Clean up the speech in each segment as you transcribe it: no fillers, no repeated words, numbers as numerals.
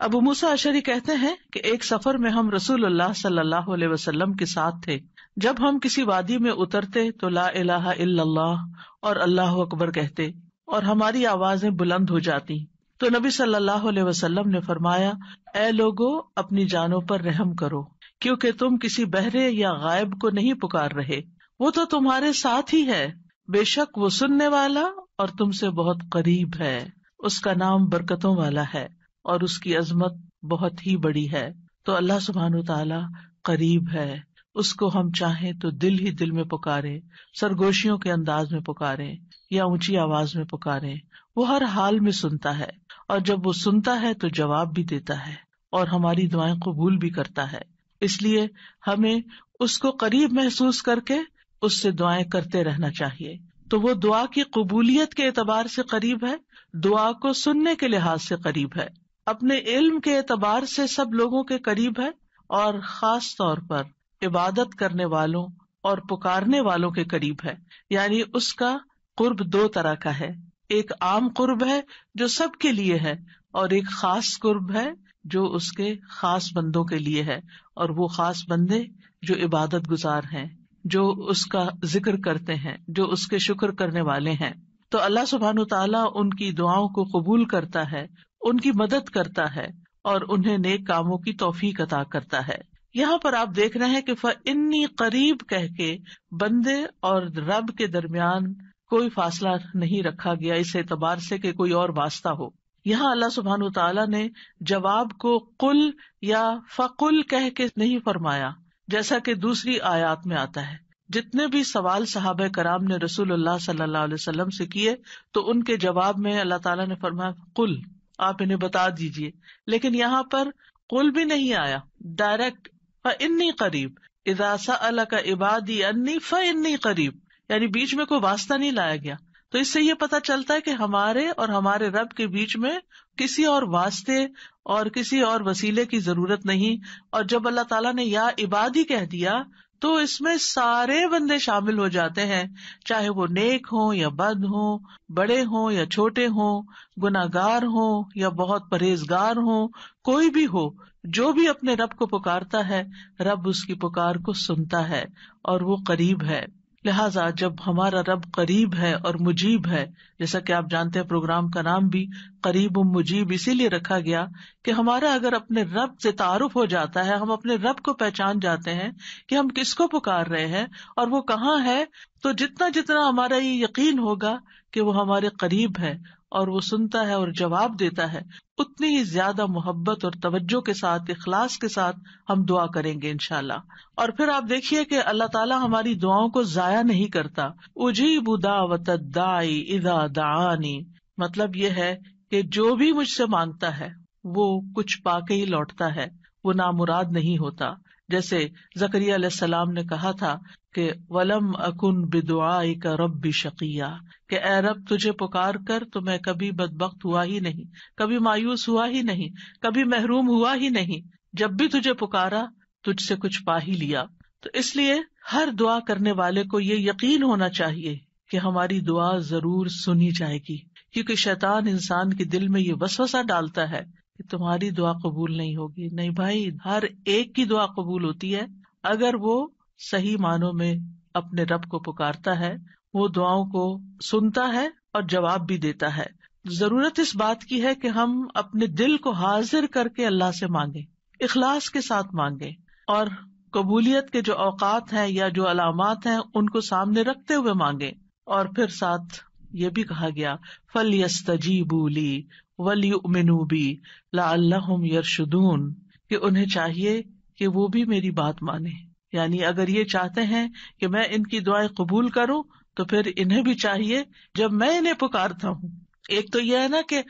ابو موسیٰ اشعری کہتے ہیں کہ ایک سفر میں ہم رسول اللہ صلی اللہ علیہ وسلم کے ساتھ تھے. جب ہم کسی وادی میں اترتے تو لا الہ الا اللہ اور اللہ اکبر کہتے اور ہماری آوازیں بلند ہو جاتی. تو نبی صلی اللہ علیہ وسلم نے فرمایا، اے لوگو اپنی جانوں پر رحم کرو، کیونکہ تم کسی بہرے یا غائب کو نہیں پکار رہے، وہ تو تمہارے ساتھ ہی ہے، بے شک وہ سننے والا اور تم سے بہت قریب ہے. اس کا نام برکتوں والا ہے اور اس کی عظمت بہت ہی بڑی ہے. تو اللہ سبحانہ تعالی قریب ہے، اس کو ہم چاہیں تو دل ہی دل میں پکارے، سرگوشیوں کے انداز میں پکارے یا اونچی آواز میں پکارے، وہ ہر حال میں سنتا ہے، اور جب وہ سنتا ہے تو جواب بھی دیتا ہے اور ہماری دعائیں قبول بھی کرتا ہے. اس لیے ہمیں اس کو قریب محسوس کر کے اس سے دعائیں کرتے رہنا چاہیے. تو وہ دعا کی قبولیت کے اعتبار سے قریب ہے، دعا کو سننے کے لحاظ سے قریب ہے، اپنے علم کے اعتبار سے سب لوگوں کے قریب ہے، اور خاص طور پر عبادت کرنے والوں اور پکارنے والوں کے قریب ہے. یعنی اس کا قرب دو طرح کا ہے، ایک عام قرب ہے جو سب کے لیے ہے، اور ایک خاص قرب ہے جو اس کے خاص بندوں کے لیے ہے، اور وہ خاص بندے جو عبادت گزار ہیں، جو اس کا ذکر کرتے ہیں، جو اس کے شکر کرنے والے ہیں. تو اللہ سبحانہ تعالیٰ ان کی دعاؤں کو قبول کرتا ہے، ان کی مدد کرتا ہے اور انہیں نیک کاموں کی توفیق عطا کرتا ہے. یہاں پر آپ دیکھ رہے ہیں کہ فَإِنِّي قریب کہہ کے بندے اور رب کے درمیان کوئی فاصلہ نہیں رکھا گیا اس اعتبار سے کہ کوئی اور واسطہ ہو. یہاں اللہ سبحانہ تعالیٰ نے جواب کو قل یا فقل کہہ کے نہیں فرمایا، جیسا کہ دوسری آیات میں آتا ہے. جتنے بھی سوال صحابہ کرام نے رسول اللہ صلی اللہ علیہ وسلم سے کیے تو ان کے جواب میں اللہ تعالیٰ نے فرمایا قل، آپ انہیں بتا دیجئے. لیکن یہاں پر قل بھی نہیں آیا، ڈائریکٹ فإنی قریب، اذا سألک عبادی انی فإنی قریب، یعنی بیچ میں کوئی واسطہ نہیں لایا گیا. تو اس سے یہ پتہ چلتا ہے کہ ہمارے اور ہمارے رب کے بیچ میں کسی اور واسطے اور کسی اور وسیلے کی ضرورت نہیں. اور جب اللہ تعالیٰ نے یا عبادی کہہ دیا تو اس میں سارے بندے شامل ہو جاتے ہیں، چاہے وہ نیک ہوں یا بد ہوں، بڑے ہوں یا چھوٹے ہوں، گناہگار ہوں یا بہت پرہیزگار ہوں، کوئی بھی ہو، جو بھی اپنے رب کو پکارتا ہے رب اس کی پکار کو سنتا ہے اور وہ قریب ہے. لہٰذا جب ہمارا رب قریب ہے اور مجیب ہے، جیسا کہ آپ جانتے ہیں پروگرام کا نام بھی قریب مجیب اسی لیے رکھا گیا کہ ہمارا اگر اپنے رب سے تعارف ہو جاتا ہے، ہم اپنے رب کو پہچان جاتے ہیں کہ ہم کس کو پکار رہے ہیں اور وہ کہاں ہے، تو جتنا جتنا ہمارا یہ یقین ہوگا کہ وہ ہمارے قریب ہے اور وہ سنتا ہے اور جواب دیتا ہے، اتنی ہی زیادہ محبت اور توجہ کے ساتھ، اخلاص کے ساتھ ہم دعا کریں گے انشاءاللہ. اور پھر آپ دیکھیے کہ اللہ تعالیٰ ہماری دعاؤں کو ضائع نہیں کرتا. اجیب دعوت الداعی اذا دعانی، مطلب یہ ہے کہ جو بھی مجھ سے مانگتا ہے وہ کچھ پا کے ہی لوٹتا ہے، وہ نامراد نہیں ہوتا. جیسے زکریا علیہ السلام نے کہا تھا کہ وَلَمْ أَكُنْ بِدُعَائِكَ رَبِّ شَقِيًّا، کہ اے رب تجھے پکار کر تو میں کبھی بدبخت ہوا ہی نہیں، کبھی مایوس ہوا ہی نہیں، کبھی محروم ہوا ہی نہیں. جب بھی تجھے پکارا تجھ سے کچھ پا ہی لیا. تو اس لیے ہر دعا کرنے والے کو یہ یقین ہونا چاہیے کہ ہماری دعا ضرور سنی جائے گی، کیونکہ شیطان انسان کے دل میں یہ وسوسہ ڈالتا ہے کہ تمہاری دعا قبول نہیں ہوگی. نہیں بھائی، ہر ایک کی دعا قبول ہوتی ہے اگر وہ صحیح معنوں میں اپنے رب کو پکارتا ہے، وہ دعاؤں کو سنتا ہے اور جواب بھی دیتا ہے. ضرورت اس بات کی ہے کہ ہم اپنے دل کو حاضر کر کے اللہ سے مانگیں، اخلاص کے ساتھ مانگیں، اور قبولیت کے جو اوقات ہیں یا جو علامات ہیں ان کو سامنے رکھتے ہوئے مانگیں. اور پھر ساتھ یہ بھی کہا گیا فَلْيَسْتَجِيبُوا لِي وَلْيُؤْمِنُوا بِي لَعَلَّهُمْ يَرْشُدُونَ، کہ انہیں چاہیے کہ وہ بھی میری بات مانیں. یعنی اگر یہ چاہتے ہیں کہ میں ان کی دعائیں قبول کروں تو پھر انہیں بھی چاہیے جب میں انہیں پکارتا ہوں. ایک تو یہ ہے نا کہ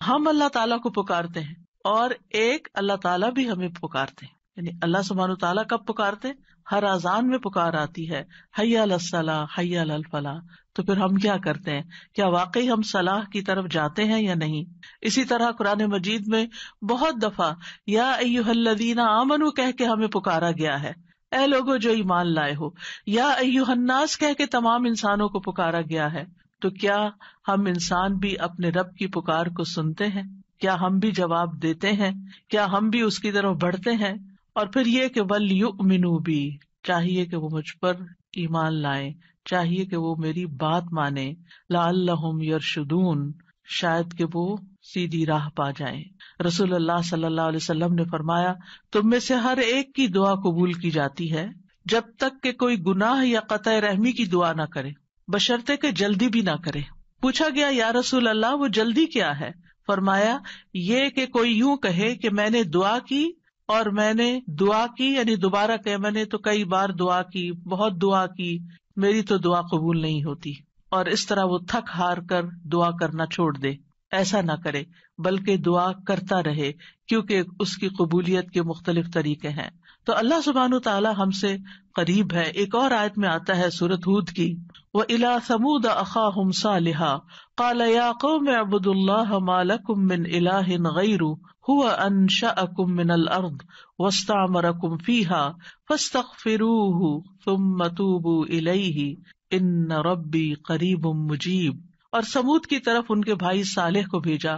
ہم اللہ تعالیٰ کو پکارتے ہیں، اور ایک اللہ تعالیٰ بھی ہمیں پکارتے ہیں. یعنی اللہ سبحانہ تعالیٰ کب پکارتے ہیں؟ ہر اذان میں پکار آتی ہے، حی علی الصلاح حی علی الفلاح. تو پھر ہم کیا کرتے ہیں؟ کیا واقعی ہم صلاح کی طرف جاتے ہیں یا نہیں؟ اسی طرح قرآن مجید میں بہت دفعہ یا ایھا الذین آمنوا کہہ کے ہمیں پکارا گیا ہے، اے لوگوں جو ایمان لائے ہو. یا ایھا الناس کہہ کے تمام انسانوں کو پکارا گیا ہے. تو کیا ہم انسان بھی اپنے رب کی پکار کو سنتے ہیں؟ کیا ہم بھی جواب دیتے ہیں؟ کیا ہم بھی اس کی طرف بڑھتے ہیں؟ اور پھر یہ کہ وَلْيُؤْمِنُوا بِی، چاہیے کہ وہ مجھ پر ایمان لائیں، چاہیے کہ وہ میری بات مانیں، لعلہم یرشدون، شاید کہ وہ سیدھی راہ پا جائیں۔ رسول اللہ صلی اللہ علیہ وسلم نے فرمایا، تم میں سے ہر ایک کی دعا قبول کی جاتی ہے جب تک کہ کوئی گناہ یا قطع رحمی کی دعا نہ کرے، بشرطے کہ جلدی بھی نہ کرے۔ پوچھا گیا یا رسول اللہ وہ جلدی کیا ہے؟ فرمایا یہ کہ کوئی یوں کہے کہ میں نے دعا کی اور میں نے دعا کی، یعنی دوبارہ کہ میں نے تو کئی بار دعا کی، بہت دعا کی، میری تو دعا قبول نہیں ہوتی، اور اس طرح وہ تھک ہار کر دعا کرنا چھوڑ دے۔ ایسا نہ کرے بلکہ دعا کرتا رہے، کیونکہ اس کی قبولیت کے مختلف طریقے ہیں۔ تو اللہ سبحانہ تعالی ہم سے قریب ہے۔ ایک اور آیت میں آتا ہے سورۃ ہود کی، وَإِلَىٰ ثَمُودَ أَخَاهُمْ صَالِحًا قَالَ يَا قَوْمِ اعْبُدُوا اللَّهَ مَا لَكُم مِّنْ إِلَٰهٍ غَيْرُهُ هُوَ أَنشَأَكُم مِّنَ الْأَرْضِ وَاسْتَعْمَرَكُمْ فِيهَا فَاسْتَغْفِرُوهُ ثُمَّ تُوبُوا إِلَيْهِ إِنَّ رَبِّي قَرِيبٌ مُّجِيبٌ۔ اور سمود کی طرف ان کے بھائی صالح کو بھیجا،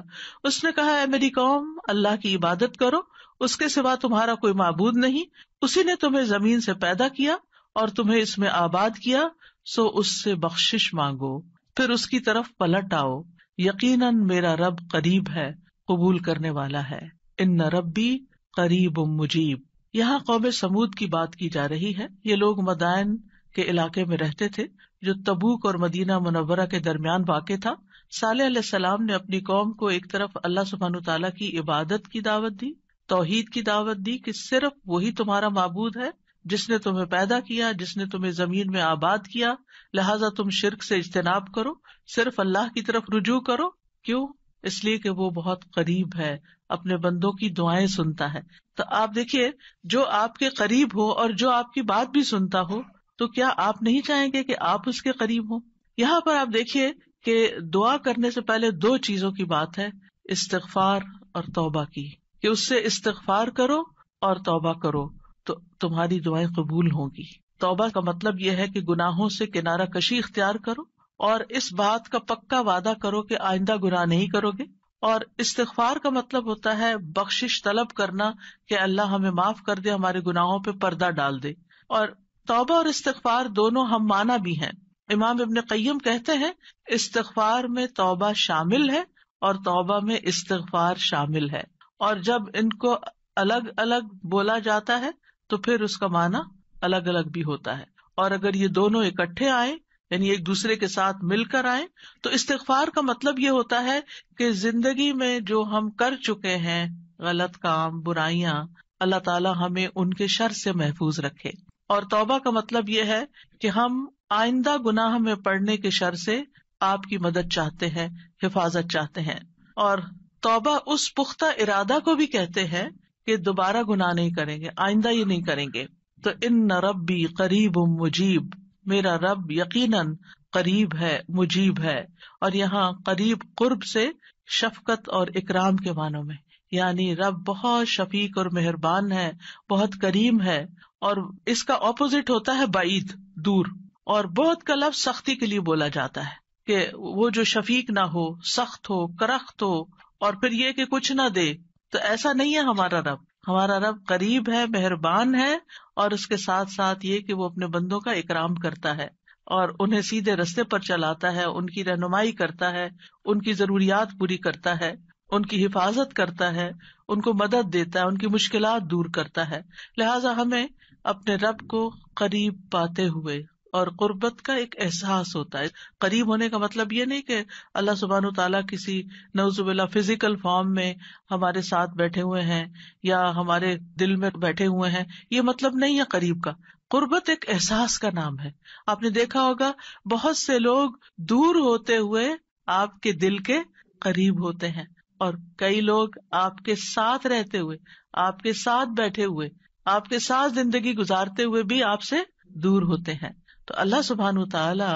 اس نے کہا اے میری قوم، اللہ کی عبادت کرو، اس کے سوا تمہارا کوئی معبود نہیں، اسی نے تمہیں زمین سے پیدا کیا اور تمہیں اس میں آباد کیا، سو اس سے بخشش مانگو، پھر اس کی طرف پلٹ آؤ، یقیناً میرا رب قریب ہے، قبول کرنے والا ہے۔ ان ربی قریب مجیب۔ یہاں قوم سمود کی بات کی جا رہی ہے۔ یہ لوگ مدائن کے علاقے میں رہتے تھے جو تبوک اور مدینہ منورہ کے درمیان واقع تھا۔ صالح علیہ السلام نے اپنی قوم کو ایک طرف اللہ سبحانہ تعالیٰ کی عبادت کی دعوت دی، توحید کی دعوت دی کہ صرف وہی تمہارا معبود ہے جس نے تمہیں پیدا کیا، جس نے تمہیں زمین میں آباد کیا، لہٰذا تم شرک سے اجتناب کرو، صرف اللہ کی طرف رجوع کرو۔ کیوں؟ اس لیے کہ وہ بہت قریب ہے، اپنے بندوں کی دعائیں سنتا ہے۔ تو آپ دیکھیے، جو آپ کے قریب ہو اور جو آپ کی بات بھی سنتا ہو، تو کیا آپ نہیں چاہیں گے کہ آپ اس کے قریب ہوں؟ یہاں پر آپ دیکھیے کہ دعا کرنے سے پہلے دو چیزوں کی بات ہے، استغفار اور توبہ کی، کہ اس سے استغفار کرو اور توبہ کرو تو تمہاری دعائیں قبول ہوں گی۔ توبہ کا مطلب یہ ہے کہ گناہوں سے کنارہ کشی اختیار کرو اور اس بات کا پکا وعدہ کرو کہ آئندہ گناہ نہیں کرو گے، اور استغفار کا مطلب ہوتا ہے بخشش طلب کرنا کہ اللہ ہمیں معاف کر دے، ہمارے گناہوں پہ پردہ ڈال دے۔ اور توبہ اور استغفار دونوں ہم معنی بھی ہیں۔ امام ابن قیم کہتے ہیں استغفار میں توبہ شامل ہے اور توبہ میں استغفار شامل ہے، اور جب ان کو الگ الگ بولا جاتا ہے تو پھر اس کا معنی الگ الگ بھی ہوتا ہے، اور اگر یہ دونوں اکٹھے آئیں یعنی ایک دوسرے کے ساتھ مل کر آئیں تو استغفار کا مطلب یہ ہوتا ہے کہ زندگی میں جو ہم کر چکے ہیں غلط کام، برائیاں، اللہ تعالی ہمیں ان کے شر سے محفوظ رکھے، اور توبہ کا مطلب یہ ہے کہ ہم آئندہ گناہ میں پڑنے کے شر سے آپ کی مدد چاہتے ہیں، حفاظت چاہتے ہیں۔ اور توبہ اس پختہ ارادہ کو بھی کہتے ہیں کہ دوبارہ گناہ نہیں کریں گے، آئندہ یہ نہیں کریں گے۔ تو ان ربی قریب مجیب، میرا رب یقیناً قریب ہے، مجیب ہے، اور یہاں قریب قرب سے شفقت اور اکرام کے معنوں میں، یعنی رب بہت شفیق اور مہربان ہے، بہت کریم ہے، اور اس کا اپوزٹ ہوتا ہے بعید، دور، اور بہت کا لفظ سختی کے لیے بولا جاتا ہے کہ وہ جو شفیق نہ ہو، سخت ہو، کرخت ہو، اور پھر یہ کہ کچھ نہ دے، تو ایسا نہیں ہے ہمارا رب۔ ہمارا رب قریب ہے، مہربان ہے، اور اس کے ساتھ ساتھ یہ کہ وہ اپنے بندوں کا اکرام کرتا ہے اور انہیں سیدھے رستے پر چلاتا ہے، ان کی رہنمائی کرتا ہے، ان کی ضروریات پوری کرتا ہے، ان کی حفاظت کرتا ہے، ان کو مدد دیتا ہے، ان کی مشکلات دور کرتا ہے۔ لہٰذا ہمیں اپنے رب کو قریب پاتے ہوئے، اور قربت کا ایک احساس ہوتا ہے۔ قریب ہونے کا مطلب یہ نہیں کہ اللہ سبحانہ تعالیٰ کسی نعوذ باللہ فزیکل فارم میں ہمارے ساتھ بیٹھے ہوئے ہیں یا ہمارے دل میں بیٹھے ہوئے ہیں، یہ مطلب نہیں ہے قریب کا۔ قربت ایک احساس کا نام ہے۔ آپ نے دیکھا ہوگا بہت سے لوگ دور ہوتے ہوئے آپ کے دل کے قریب ہوتے ہیں، اور کئی لوگ آپ کے ساتھ رہتے ہوئے، آپ کے ساتھ بیٹھے ہوئے، آپ کے ساتھ زندگی گزارتے ہوئے بھی آپ سے دور ہوتے ہیں۔ تو اللہ سبحانہ تعالی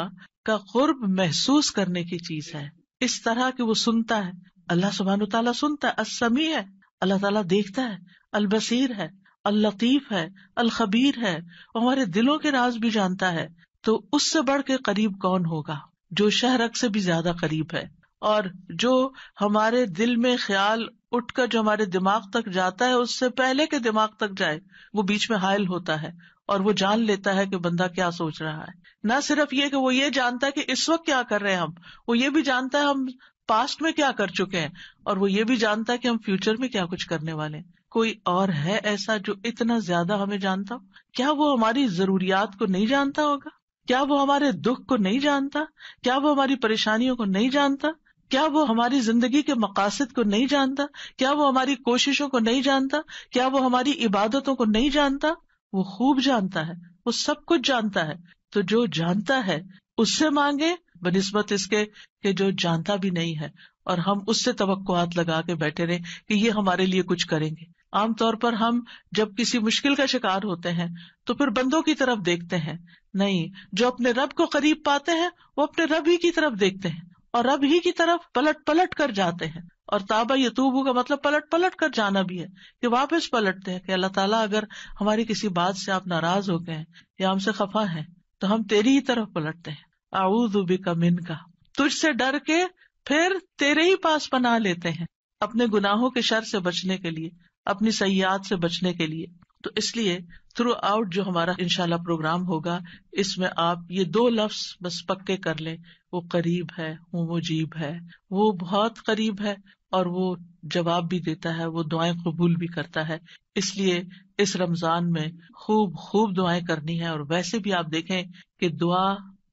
کا قرب محسوس کرنے کی چیز ہے، اس طرح کہ وہ سنتا ہے۔ اللہ سبحانہ تعالیٰ سنتا ہے، السمیع ہے، اللہ تعالیٰ دیکھتا ہے، البصیر ہے، اللطیف ہے، الخبیر ہے، ہمارے دلوں کے راز بھی جانتا ہے۔ تو اس سے بڑھ کے قریب کون ہوگا جو شہرک سے بھی زیادہ قریب ہے، اور جو ہمارے دل میں خیال اٹھ کر جو ہمارے دماغ تک جاتا ہے اس سے پہلے کہ دماغ تک جائے وہ بیچ میں حائل ہوتا ہے اور وہ جان لیتا ہے کہ بندہ کیا سوچ رہا ہے. نہ صرف یہ کہ وہ یہ جانتا ہے کہ اس وقت کیا کر رہے ہیں ہم، وہ یہ بھی جانتا ہے ہم پاسٹ میں کیا کر چکے ہیں، اور وہ یہ بھی جانتا ہے کہ ہم فیوچر میں کیا کچھ کرنے والے ہیں. کوئی اور ہے ایسا جو اتنا زیادہ ہمیں جانتا ہو؟ کیا وہ ہماری ضروریات کو نہیں جانتا ہوگا؟ کیا وہ ہمارے دکھ کو نہیں جانتا؟ کیا وہ ہماری پریشانیوں کو نہیں جانتا؟ کیا وہ ہماری زندگی کے مقاصد کو نہیں جانتا؟ کیا وہ ہماری کوششوں کو نہیں جانتا؟ کیا وہ ہماری عبادتوں کو نہیں جانتا؟ وہ خوب جانتا ہے، وہ سب کچھ جانتا ہے. تو جو جانتا ہے اس سے مانگے بنسبت اس کے کہ جو جانتا بھی نہیں ہے اور ہم اس سے توقعات لگا کے بیٹھے رہے کہ یہ ہمارے لیے کچھ کریں گے. عام طور پر ہم جب کسی مشکل کا شکار ہوتے ہیں تو پھر بندوں کی طرف دیکھتے ہیں، نہیں، جو اپنے رب کو قریب پاتے ہیں وہ اپنے رب ہی کی طرف دیکھتے ہیں اور رب ہی کی طرف پلٹ پلٹ کر جاتے ہیں. اور تابا یتوبو کا مطلب پلٹ پلٹ کر جانا بھی ہے کہ واپس پلٹتے ہیں کہ اللہ تعالیٰ اگر ہماری کسی بات سے آپ ناراض ہو گئے ہیں یا ہم سے خفا ہیں تو ہم تیری ہی طرف پلٹتے ہیں. اعوذ بک منک، تجھ سے ڈر کے پھر تیرے ہی پاس پناہ لیتے ہیں اپنے گناہوں کے شر سے بچنے کے لیے، اپنی سیئات سے بچنے کے لیے. تو اس لیے تھرو آؤٹ جو ہمارا انشاءاللہ پروگرام ہوگا اس میں آپ یہ 2 لفظ بس پکے کر لیں، وہ قریب ہے، وہ مجیب ہے، وہ بہت قریب ہے اور وہ جواب بھی دیتا ہے، وہ دعائیں قبول بھی کرتا ہے. اس لیے اس رمضان میں خوب خوب دعائیں کرنی ہے. اور ویسے بھی آپ دیکھیں کہ دعا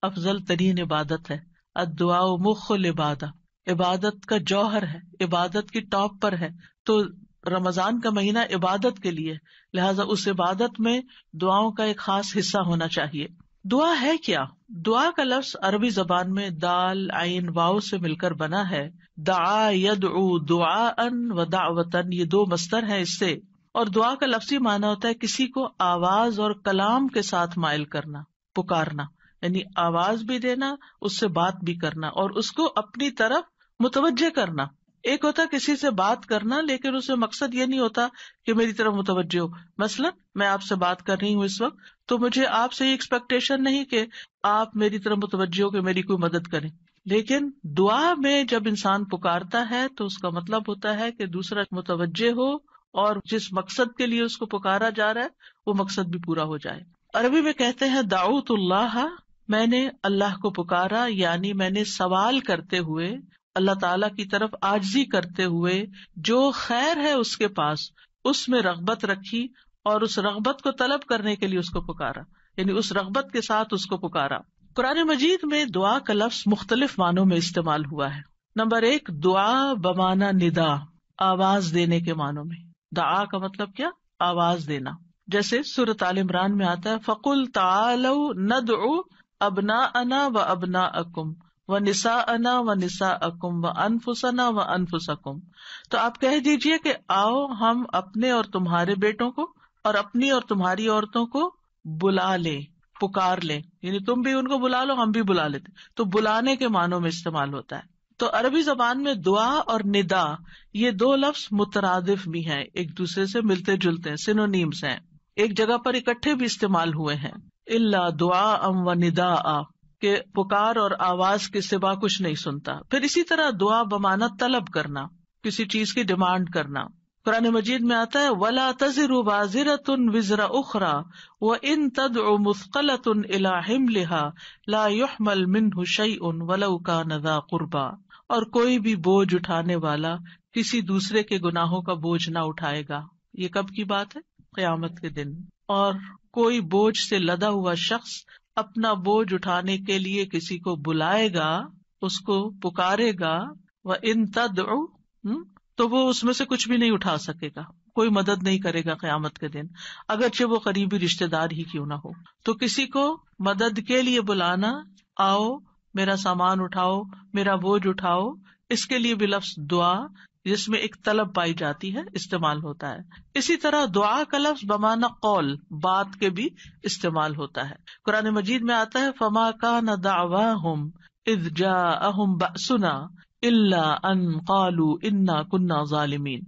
افضل ترین عبادت ہے. الدعاء مخ العبادہ، عبادت کا جوہر ہے، عبادت کی ٹاپ پر ہے. تو رمضان کا مہینہ عبادت کے لیے، لہٰذا اس عبادت میں دعاؤں کا ایک خاص حصہ ہونا چاہیے. دعا ہے کیا؟ دعا کا لفظ عربی زبان میں دال عین واو سے مل کر بنا ہے. دعا یدعو دعاء و دعوتن، یہ 2 مصدر ہیں اس سے. اور دعا کا لفظی معنی ہوتا ہے کسی کو آواز اور کلام کے ساتھ مائل کرنا، پکارنا، یعنی آواز بھی دینا، اس سے بات بھی کرنا اور اس کو اپنی طرف متوجہ کرنا. ایک ہوتا کسی سے بات کرنا لیکن اس میں مقصد یہ نہیں ہوتا کہ میری طرف متوجہ ہو. مثلا میں آپ سے بات کر رہی ہوں اس وقت تو مجھے آپ سے یہ ایکسپیکٹیشن نہیں کہ آپ میری طرف متوجہ ہو کہ میری کوئی مدد کریں. لیکن دعا میں جب انسان پکارتا ہے تو اس کا مطلب ہوتا ہے کہ دوسرا متوجہ ہو اور جس مقصد کے لیے اس کو پکارا جا رہا ہے وہ مقصد بھی پورا ہو جائے. عربی میں کہتے ہیں دعوت اللہ، میں نے اللہ کو پکارا، یعنی میں نے سوال کرتے ہوئے اللہ تعالیٰ کی طرف عاجزی کرتے ہوئے جو خیر ہے اس کے پاس اس میں رغبت رکھی اور اس رغبت کو طلب کرنے کے لیے اس کو پکارا، یعنی اس رغبت کے ساتھ اس کو پکارا. قرآن مجید میں دعا کا لفظ مختلف معنوں میں استعمال ہوا ہے. نمبر 1 دعا بمعنی ندا، آواز دینے کے معنوں میں. دعا کا مطلب کیا؟ آواز دینا. جیسے سورۃ آل عمران میں آتا ہے فَقُلْ تَعَالَوْا نَدْعُ أَبْنَاءَنَا وَأَبْنَاءَكُمْ وَنِسَاءَنَا وَنِسَاءَكُمْ وَأَنفُسَنَا وَأَنفُسَكُمْ. تو آپ کہہ دیجئے کہ آؤ ہم اپنے اور تمہارے بیٹوں کو اور اپنی اور تمہاری عورتوں کو بلا لیں، پکار لیں، یعنی تم بھی ان کو بلا لو ہم بھی بلا لیتے. تو بلانے کے معنوں میں استعمال ہوتا ہے. تو عربی زبان میں دعا اور ندا یہ 2 لفظ مترادف بھی ہیں، ایک دوسرے سے ملتے جلتے ہیں، سینونیمز ہیں، ایک جگہ پر اکٹھے بھی استعمال ہوئے ہیں. الا دعاء و نداء، کہ پکار اور آواز کے سوا کچھ نہیں سنتا. پھر اسی طرح دعا بمعنی طلب کرنا، کسی چیز کی ڈیمانڈ کرنا. قرآن مجید میں آتا ہے وَلَا تَزِرُ وَازِرَةٌ وِزْرَ أُخْرَى وَإِن تَدْعُ مُثْقَلَةٌ إِلَىٰ حِمْلِهَا لَا يُحْمَلْ مِنْهُ شَيْءٌ وَلَوْ كَانَ ذَا قُرْبَىٰ. اور کوئی بھی بوجھ اٹھانے والا کسی دوسرے کے گناہوں کا بوجھ نہ اٹھائے گا. یہ کب کی بات ہے؟ قیامت کے دن. اور کوئی بوجھ سے لدا ہوا شخص اپنا بوجھ اٹھانے کے لیے کسی کو بلائے گا، اس کو پکارے گا، وَإِن تَدْعُ، تو وہ اس میں سے کچھ بھی نہیں اٹھا سکے گا، کوئی مدد نہیں کرے گا قیامت کے دن، اگرچہ وہ قریبی رشتہ دار ہی کیوں نہ ہو. تو کسی کو مدد کے لیے بلانا، آؤ میرا سامان اٹھاؤ، میرا بوجھ اٹھاؤ، اس کے لیے بھی لفظ دعا جس میں ایک طلب پائی جاتی ہے استعمال ہوتا ہے. اسی طرح دعا کا لفظ بمعنی قول، بات کے بھی استعمال ہوتا ہے. قرآن مجید میں آتا ہے فما کان دعواہم اذ جاءہم بأسنا الا ان قالوا انا كنا ظالمین.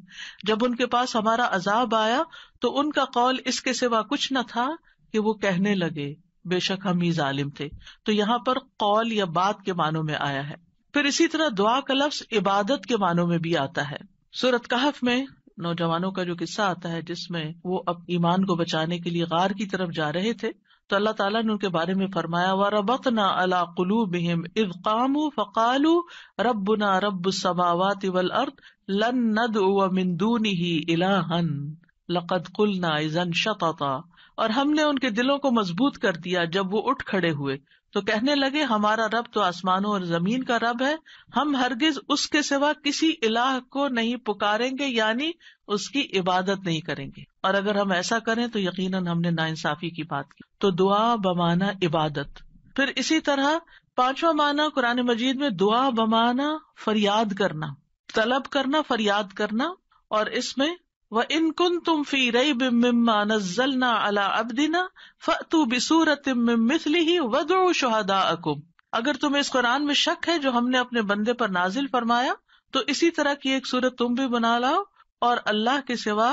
جب ان کے پاس ہمارا عذاب آیا تو ان کا قول اس کے سوا کچھ نہ تھا کہ وہ کہنے لگے بے شک ہم ہی ظالم تھے. تو یہاں پر قول یا بات کے معنوں میں آیا ہے. پھر اسی طرح دعا کا لفظ عبادت کے معنوں میں بھی آتا ہے. سورۃ کہف میں نوجوانوں کا جو قصہ آتا ہے جس میں وہ اب ایمان کو بچانے کے لیے غار کی طرف جا رہے تھے تو اللہ تعالیٰ نے ان کے بارے میں فرمایا وَرَبَطْنَا عَلَىٰ قُلُوبِهِمْ إِذْ قَامُوا فَقَالُوا رَبُّنَا رَبُّ السَّمَاوَاتِ وَالْأَرْضِ لَن نَّدْعُوَ مِن دُونِهِ إِلَٰهًا لَقَدْ قُلْنَا إِذًا شَطَطًا. اور ہم نے ان کے دلوں کو مضبوط کر دیا جب وہ اٹھ کھڑے ہوئے تو کہنے لگے ہمارا رب تو آسمانوں اور زمین کا رب ہے، ہم ہرگز اس کے سوا کسی الہ کو نہیں پکاریں گے، یعنی اس کی عبادت نہیں کریں گے، اور اگر ہم ایسا کریں تو یقیناً ہم نے ناانصافی کی بات کی. تو دعا بمعنی عبادت. پھر اسی طرح پانچواں معنی قرآن مجید میں دعا بمعنی فریاد کرنا، طلب کرنا، فریاد کرنا. اور اس میں وَإِن كُنتُمْ فِي رَيْبٍ مِّمَّا نَزَّلْنَا عَلَىٰ عَبْدِنَا فَأْتُوا بِسُورَةٍ مِّن مِّثْلِهِ وَادْعُوا شُهَدَاءَكُمْ. اگر تمہیں اس قرآن میں شک ہے جو ہم نے اپنے بندے پر نازل فرمایا تو اسی طرح کی ایک سورت تم بھی بنا لاؤ اور اللہ کے سوا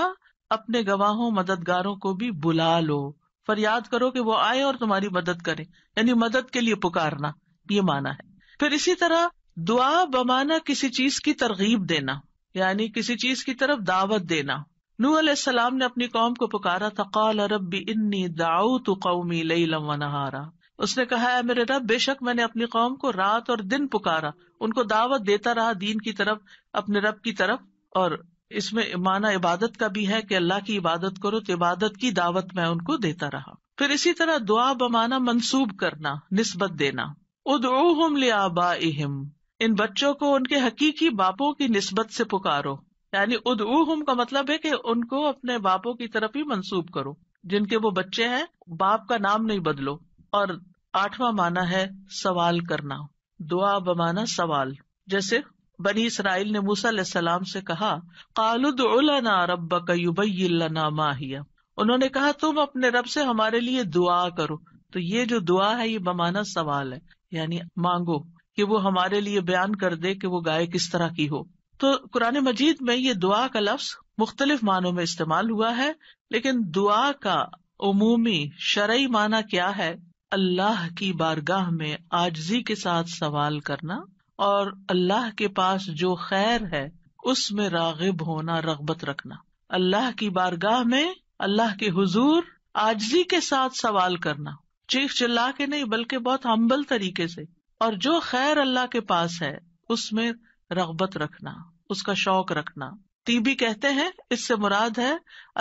اپنے گواہوں مددگاروں کو بھی بلا لو. فریاد کرو کہ وہ آئے اور تمہاری مدد کرے، یعنی مدد کے لیے پکارنا، یہ معنی ہے. پھر اسی طرح دعا بمعنی کسی چیز کی ترغیب دینا، یعنی کسی چیز کی طرف دعوت دینا. نوح علیہ السلام نے اپنی قوم کو پکارا تھا قال رب انی دعوت قومی لیلا ونہارا. اس نے کہا ہے میرے رب بے شک میں نے اپنی قوم کو رات اور دن پکارا، ان کو دعوت دیتا رہا دین کی طرف، اپنے رب کی طرف. اور اس میں معنی عبادت کا بھی ہے کہ اللہ کی عبادت کرو تو عبادت کی دعوت میں ان کو دیتا رہا. پھر اسی طرح دعا بمعنی منسوب کرنا، نسبت دینا. ادعوہم لآبائہم، ان بچوں کو ان کے حقیقی باپوں کی نسبت سے پکارو، یعنی ادعوہم کا مطلب ہے کہ ان کو اپنے باپوں کی طرف ہی منسوب کرو، جن کے وہ بچے ہیں باپ کا نام نہیں بدلو. اور آٹھواں معنی ہے سوال کرنا، دعا بمعنی سوال. جیسے بنی اسرائیل نے موسیٰ علیہ السلام سے کہا قالوا ادع لنا ربک یبین لنا ما ہی، انہوں نے کہا تم اپنے رب سے ہمارے لیے دعا کرو. تو یہ جو دعا ہے یہ بمعنی سوال ہے، یعنی مانگو کہ وہ ہمارے لیے بیان کر دے کہ وہ گائے کس طرح کی ہو. تو قرآن مجید میں یہ دعا کا لفظ مختلف معنوں میں استعمال ہوا ہے، لیکن دعا کا عمومی شرعی معنی کیا ہے؟ اللہ کی بارگاہ میں عاجزی کے ساتھ سوال کرنا اور اللہ کے پاس جو خیر ہے اس میں راغب ہونا، رغبت رکھنا. اللہ کی بارگاہ میں اللہ کے حضور عاجزی کے ساتھ سوال کرنا، چیخ چلا کے نہیں بلکہ بہت ہمبل طریقے سے، اور جو خیر اللہ کے پاس ہے اس میں رغبت رکھنا، اس کا شوق رکھنا. طیبی کہتے ہیں اس سے مراد ہے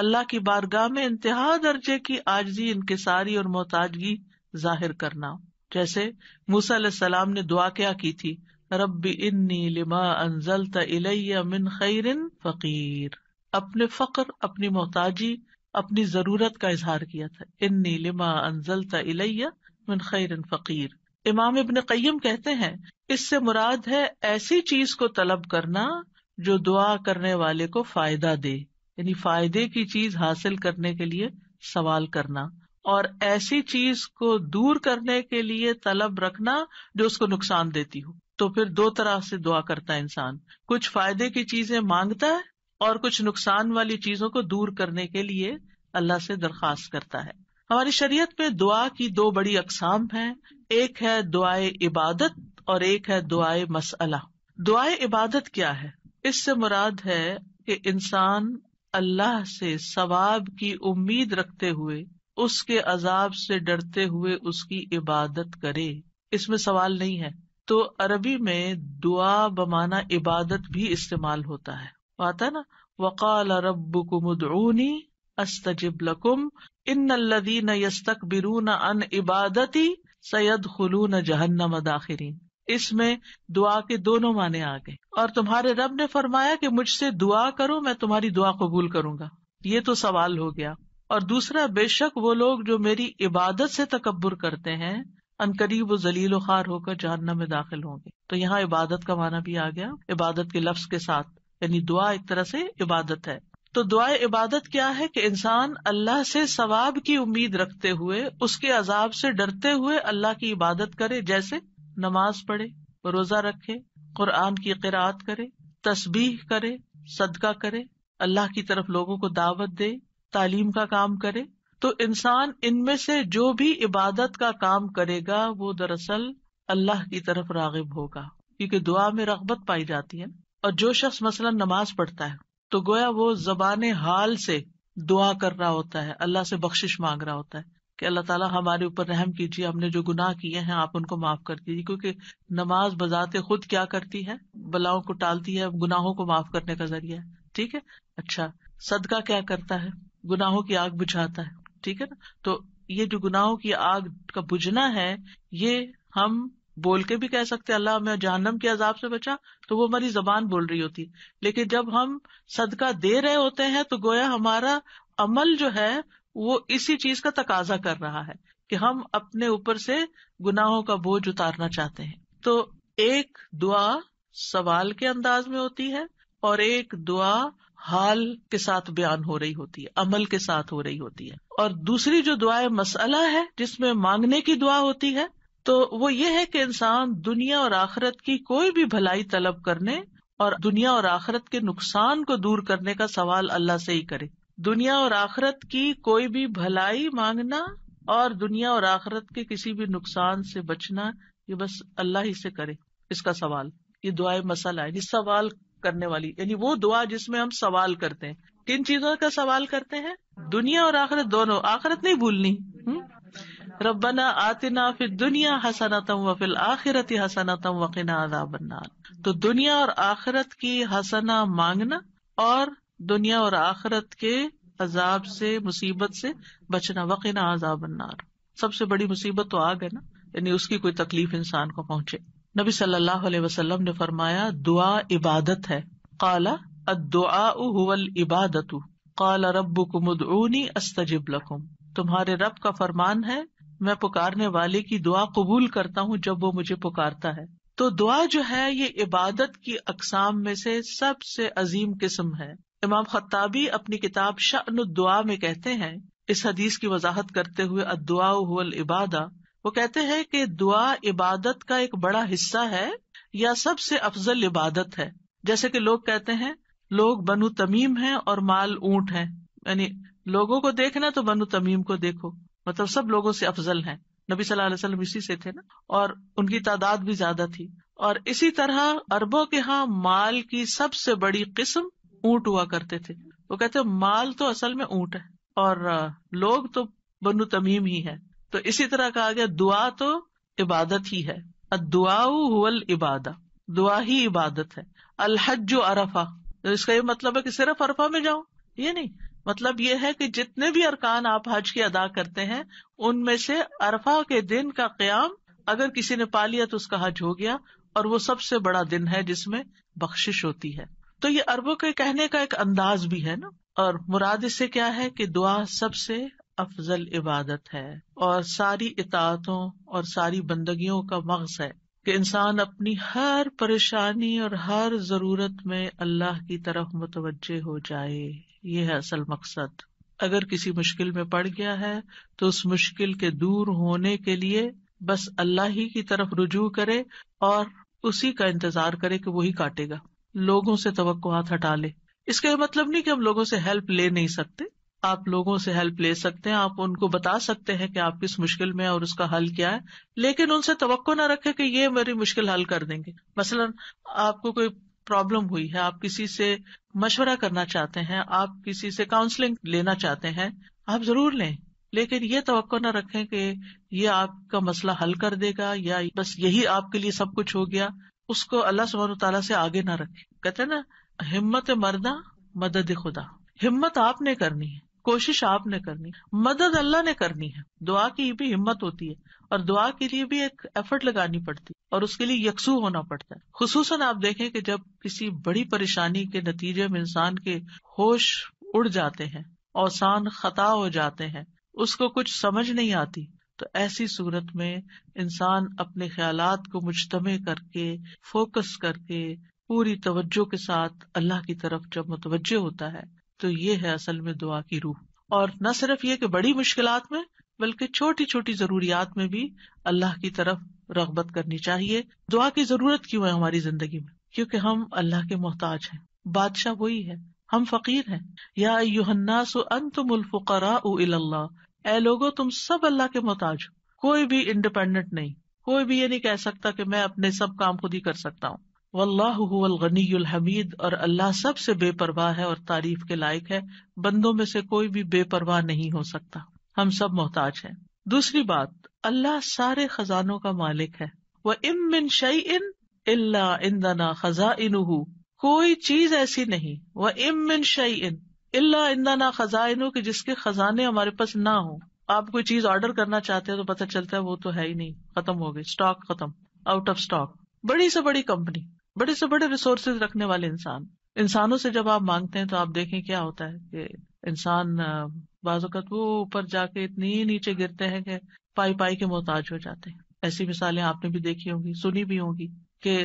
اللہ کی بارگاہ میں انتہا درجے کی عاجزی، انکساری اور محتاجگی ظاہر کرنا. جیسے موسیٰ علیہ السلام نے دعا کیا کی تھی رب انی لما انزلت الی من خیر فقیر، اپنے فقر، اپنی محتاجی، اپنی ضرورت کا اظہار کیا تھا. انی لما انزلت الی من خیر فقیر. امام ابن قیم کہتے ہیں اس سے مراد ہے ایسی چیز کو طلب کرنا جو دعا کرنے والے کو فائدہ دے، یعنی فائدے کی چیز حاصل کرنے کے لیے سوال کرنا، اور ایسی چیز کو دور کرنے کے لیے طلب رکھنا جو اس کو نقصان دیتی ہو. تو پھر دو طرح سے دعا کرتا ہے انسان، کچھ فائدے کی چیزیں مانگتا ہے اور کچھ نقصان والی چیزوں کو دور کرنے کے لیے اللہ سے درخواست کرتا ہے. ہماری شریعت میں دعا کی دو بڑی اقسام ہیں، ایک ہے دعائے عبادت اور ایک ہے دعائے مسئلہ. دعائے عبادت کیا ہے؟ اس سے مراد ہے کہ انسان اللہ سے ثواب کی امید رکھتے ہوئے، اس کے عذاب سے ڈرتے ہوئے اس کی عبادت کرے، اس میں سوال نہیں ہے. تو عربی میں دعا بمعنی عبادت بھی استعمال ہوتا ہے، آتا نا وقال ربکم ادعونی استجب لکم ان الذین یستکبرون عن عبادتی سیدخلون جہنم داخرین. اس میں دعا کے دونوں معنی آ گئے. اور تمہارے رب نے فرمایا کہ مجھ سے دعا کرو میں تمہاری دعا قبول کروں گا، یہ تو سوال ہو گیا. اور دوسرا بے شک وہ لوگ جو میری عبادت سے تکبر کرتے ہیں عنقریب و ذلیل و خوار ہو کر جہنم میں داخل ہوں گے. تو یہاں عبادت کا معنی بھی آ گیا عبادت کے لفظ کے ساتھ، یعنی دعا ایک طرح سے عبادت ہے. تو دعائے عبادت کیا ہے کہ انسان اللہ سے ثواب کی امید رکھتے ہوئے، اس کے عذاب سے ڈرتے ہوئے اللہ کی عبادت کرے، جیسے نماز پڑھے، روزہ رکھے، قرآن کی قرأت کرے، تسبیح کرے، صدقہ کرے، اللہ کی طرف لوگوں کو دعوت دے، تعلیم کا کام کرے. تو انسان ان میں سے جو بھی عبادت کا کام کرے گا وہ دراصل اللہ کی طرف راغب ہوگا. کیونکہ دعا میں رغبت پائی جاتی ہے. اور جو شخص مثلا نماز پڑھتا ہے تو گویا وہ زبان حال سے دعا کر رہا ہوتا ہے، اللہ سے بخشش مانگ رہا ہوتا ہے کہ اللہ تعالیٰ ہمارے اوپر رحم کیجیے، ہم نے جو گناہ کیے ہیں آپ ان کو معاف کر دیجیے. کیونکہ نماز بذات خود کیا کرتی ہے؟ بلاؤں کو ٹالتی ہے، گناہوں کو معاف کرنے کا ذریعہ ہے. ٹھیک ہے. اچھا، صدقہ کیا کرتا ہے؟ گناہوں کی آگ بجھاتا ہے. ٹھیک ہے نا. تو یہ جو گناہوں کی آگ کا بجھنا ہے، یہ ہم بول کے بھی کہہ سکتے اللہ ہمیں جہنم کے عذاب سے بچا، تو وہ ہماری زبان بول رہی ہوتی ہے. لیکن جب ہم صدقہ دے رہے ہوتے ہیں تو گویا ہمارا عمل جو ہے وہ اسی چیز کا تقاضا کر رہا ہے کہ ہم اپنے اوپر سے گناہوں کا بوجھ اتارنا چاہتے ہیں. تو ایک دعا سوال کے انداز میں ہوتی ہے اور ایک دعا حال کے ساتھ بیان ہو رہی ہوتی ہے، عمل کے ساتھ ہو رہی ہوتی ہے. اور دوسری جو دعائیں مسئلہ ہے جس میں مانگنے کی دعا ہوتی ہے، تو وہ یہ ہے کہ انسان دنیا اور آخرت کی کوئی بھی بھلائی طلب کرنے اور دنیا اور آخرت کے نقصان کو دور کرنے کا سوال اللہ سے ہی کرے. دنیا اور آخرت کی کوئی بھی بھلائی مانگنا اور دنیا اور آخرت کے کسی بھی نقصان سے بچنا، یہ بس اللہ ہی سے کرے اس کا سوال. یہ دعائیں مسئلہ ہے، یہ سوال کرنے والی، یعنی وہ دعا جس میں ہم سوال کرتے ہیں. کن چیزوں کا سوال کرتے ہیں؟ دنیا اور آخرت دونوں. آخرت نہیں بھولنی. ربنا آتنا فی الدنیا حسنۃ وفی الآخرۃ حسنۃ وقنا عذاب النار. تو دنیا اور آخرت کی حسنہ مانگنا اور دنیا اور آخرت کے عذاب سے، مصیبت سے بچنا. وقنا عذاب النار، سب سے بڑی مصیبت تو آگ ہے نا، یعنی اس کی کوئی تکلیف انسان کو پہنچے. نبی صلی اللہ علیہ وسلم نے فرمایا دعا عبادت ہے. قال الدعاء هو العبادۃ قال ربکم ادعونی استجب لکم. تمہارے رب کا فرمان ہے میں پکارنے والے کی دعا قبول کرتا ہوں جب وہ مجھے پکارتا ہے. تو دعا جو ہے یہ عبادت کی اقسام میں سے سب سے عظیم قسم ہے. امام خطابی اپنی کتاب شأن الدعاء میں کہتے ہیں، اس حدیث کی وضاحت کرتے ہوئے الدعاء هو العبادہ، وہ کہتے ہیں کہ دعا عبادت کا ایک بڑا حصہ ہے یا سب سے افضل عبادت ہے. جیسے کہ لوگ کہتے ہیں لوگ بنو تمیم ہیں اور مال اونٹ ہیں، یعنی لوگوں کو دیکھنا تو بنو تمیم کو دیکھو، مطلب سب لوگوں سے افضل ہیں. نبی صلی اللہ علیہ وسلم اسی سے تھے نا، اور ان کی تعداد بھی زیادہ تھی. اور اسی طرح عربوں کے ہاں مال کی سب سے بڑی قسم اونٹ ہوا کرتے تھے. وہ کہتے ہیں مال تو اصل میں اونٹ ہے اور لوگ تو بنو تمیم ہی ہے. تو اسی طرح کہا گیا دعا تو عبادت ہی ہے. الدعاء هو العبادہ، دعا ہی عبادت ہے. الحج عرفہ، اس کا یہ مطلب ہے کہ صرف عرفہ میں جاؤ، یہ نہیں. مطلب یہ ہے کہ جتنے بھی ارکان آپ حج کے ادا کرتے ہیں ان میں سے عرفہ کے دن کا قیام اگر کسی نے پا لیا تو اس کا حج ہو گیا، اور وہ سب سے بڑا دن ہے جس میں بخشش ہوتی ہے. تو یہ عربوں کے کہنے کا ایک انداز بھی ہے نا. اور مراد اس سے کیا ہے کہ دعا سب سے افضل عبادت ہے اور ساری اطاعتوں اور ساری بندگیوں کا مغز ہے کہ انسان اپنی ہر پریشانی اور ہر ضرورت میں اللہ کی طرف متوجہ ہو جائے. یہ ہے اصل مقصد. اگر کسی مشکل میں پڑ گیا ہے تو اس مشکل کے دور ہونے کے لیے بس اللہ ہی کی طرف رجوع کرے اور اسی کا انتظار کرے کہ وہی کاٹے گا. لوگوں سے توقعات ہٹا لے. اس کا یہ مطلب نہیں کہ ہم لوگوں سے ہیلپ لے نہیں سکتے. آپ لوگوں سے ہیلپ لے سکتے ہیں، آپ ان کو بتا سکتے ہیں کہ آپ کس مشکل میں اور اس کا حل کیا ہے، لیکن ان سے توقع نہ رکھے کہ یہ میری مشکل حل کر دیں گے. مثلاً آپ کو کوئی پرابلم ہوئی ہے، آپ کسی سے مشورہ کرنا چاہتے ہیں، آپ کسی سے کاؤنسلنگ لینا چاہتے ہیں، آپ ضرور لیں، لیکن یہ توقع نہ رکھیں کہ یہ آپ کا مسئلہ حل کر دے گا یا بس یہی آپ کے لیے سب کچھ ہو گیا. اس کو اللہ سبحانہ وتعالیٰ سے آگے نہ رکھے. کہتے ہیں نا ہمت مردہ مدد خدا. ہمت آپ نے کرنی ہے، کوشش آپ نے کرنی، مدد اللہ نے کرنی ہے. دعا کی بھی ہمت ہوتی ہے اور دعا کے لیے بھی ایک ایفرٹ لگانی پڑتی ہے اور اس کے لیے یکسو ہونا پڑتا ہے. خصوصاً آپ دیکھیں کہ جب کسی بڑی پریشانی کے نتیجے میں انسان کے ہوش اڑ جاتے ہیں، اوسان خطا ہو جاتے ہیں، اس کو کچھ سمجھ نہیں آتی، تو ایسی صورت میں انسان اپنے خیالات کو مجتمع کر کے، فوکس کر کے، پوری توجہ کے ساتھ اللہ کی طرف جب متوجہ ہوتا ہے تو یہ ہے اصل میں دعا کی روح. اور نہ صرف یہ کہ بڑی مشکلات میں بلکہ چھوٹی چھوٹی ضروریات میں بھی اللہ کی طرف رغبت کرنی چاہیے. دعا کی ضرورت کیوں ہے ہماری زندگی میں؟ کیونکہ ہم اللہ کے محتاج ہیں. بادشاہ وہی ہے، ہم فقیر ہیں. یا ایھا الناس انتم الفقراء الی اللہ، اے لوگو تم سب اللہ کے محتاج ہو، کوئی بھی انڈیپینڈنٹ نہیں، کوئی بھی یہ نہیں کہہ سکتا کہ میں اپنے سب کام خود ہی کر سکتا ہوں. واللہ هو الغنی الحمید، اور اللہ سب سے بے پرواہ ہے اور تعریف کے لائق ہے. بندوں میں سے کوئی بھی بے پرواہ نہیں ہو سکتا، ہم سب محتاج ہیں. دوسری بات، اللہ سارے خزانوں کا مالک ہے. وَإِن مِّن شَيْءٍ إِلَّا عِندَنَا خَزَائِنُهُ، کوئی چیز ایسی نہیں. وَإِن مِّن شَيْءٍ إِلَّا عِندَنَا خَزَائِنُهُ، کہ جس کے خزانے ہمارے پاس نہ ہوں. آپ کوئی چیز آرڈر کرنا چاہتے ہیں تو پتہ چلتا ہے وہ تو ہے ہی نہیں، ختم ہو گئی، اسٹاک ختم، آؤٹ آف اسٹاک. بڑی سے بڑی کمپنی، بڑے سے بڑے ریسورسز رکھنے والے انسانوں سے جب آپ مانگتے ہیں تو آپ دیکھیں کیا ہوتا ہے کہ انسان بعض اوقات وہ اوپر جا کے اتنی نیچے گرتے ہیں کہ پائی پائی کے محتاج ہو جاتے ہیں. ایسی مثالیں آپ نے بھی دیکھی ہوں گی، سنی بھی ہوں گی کہ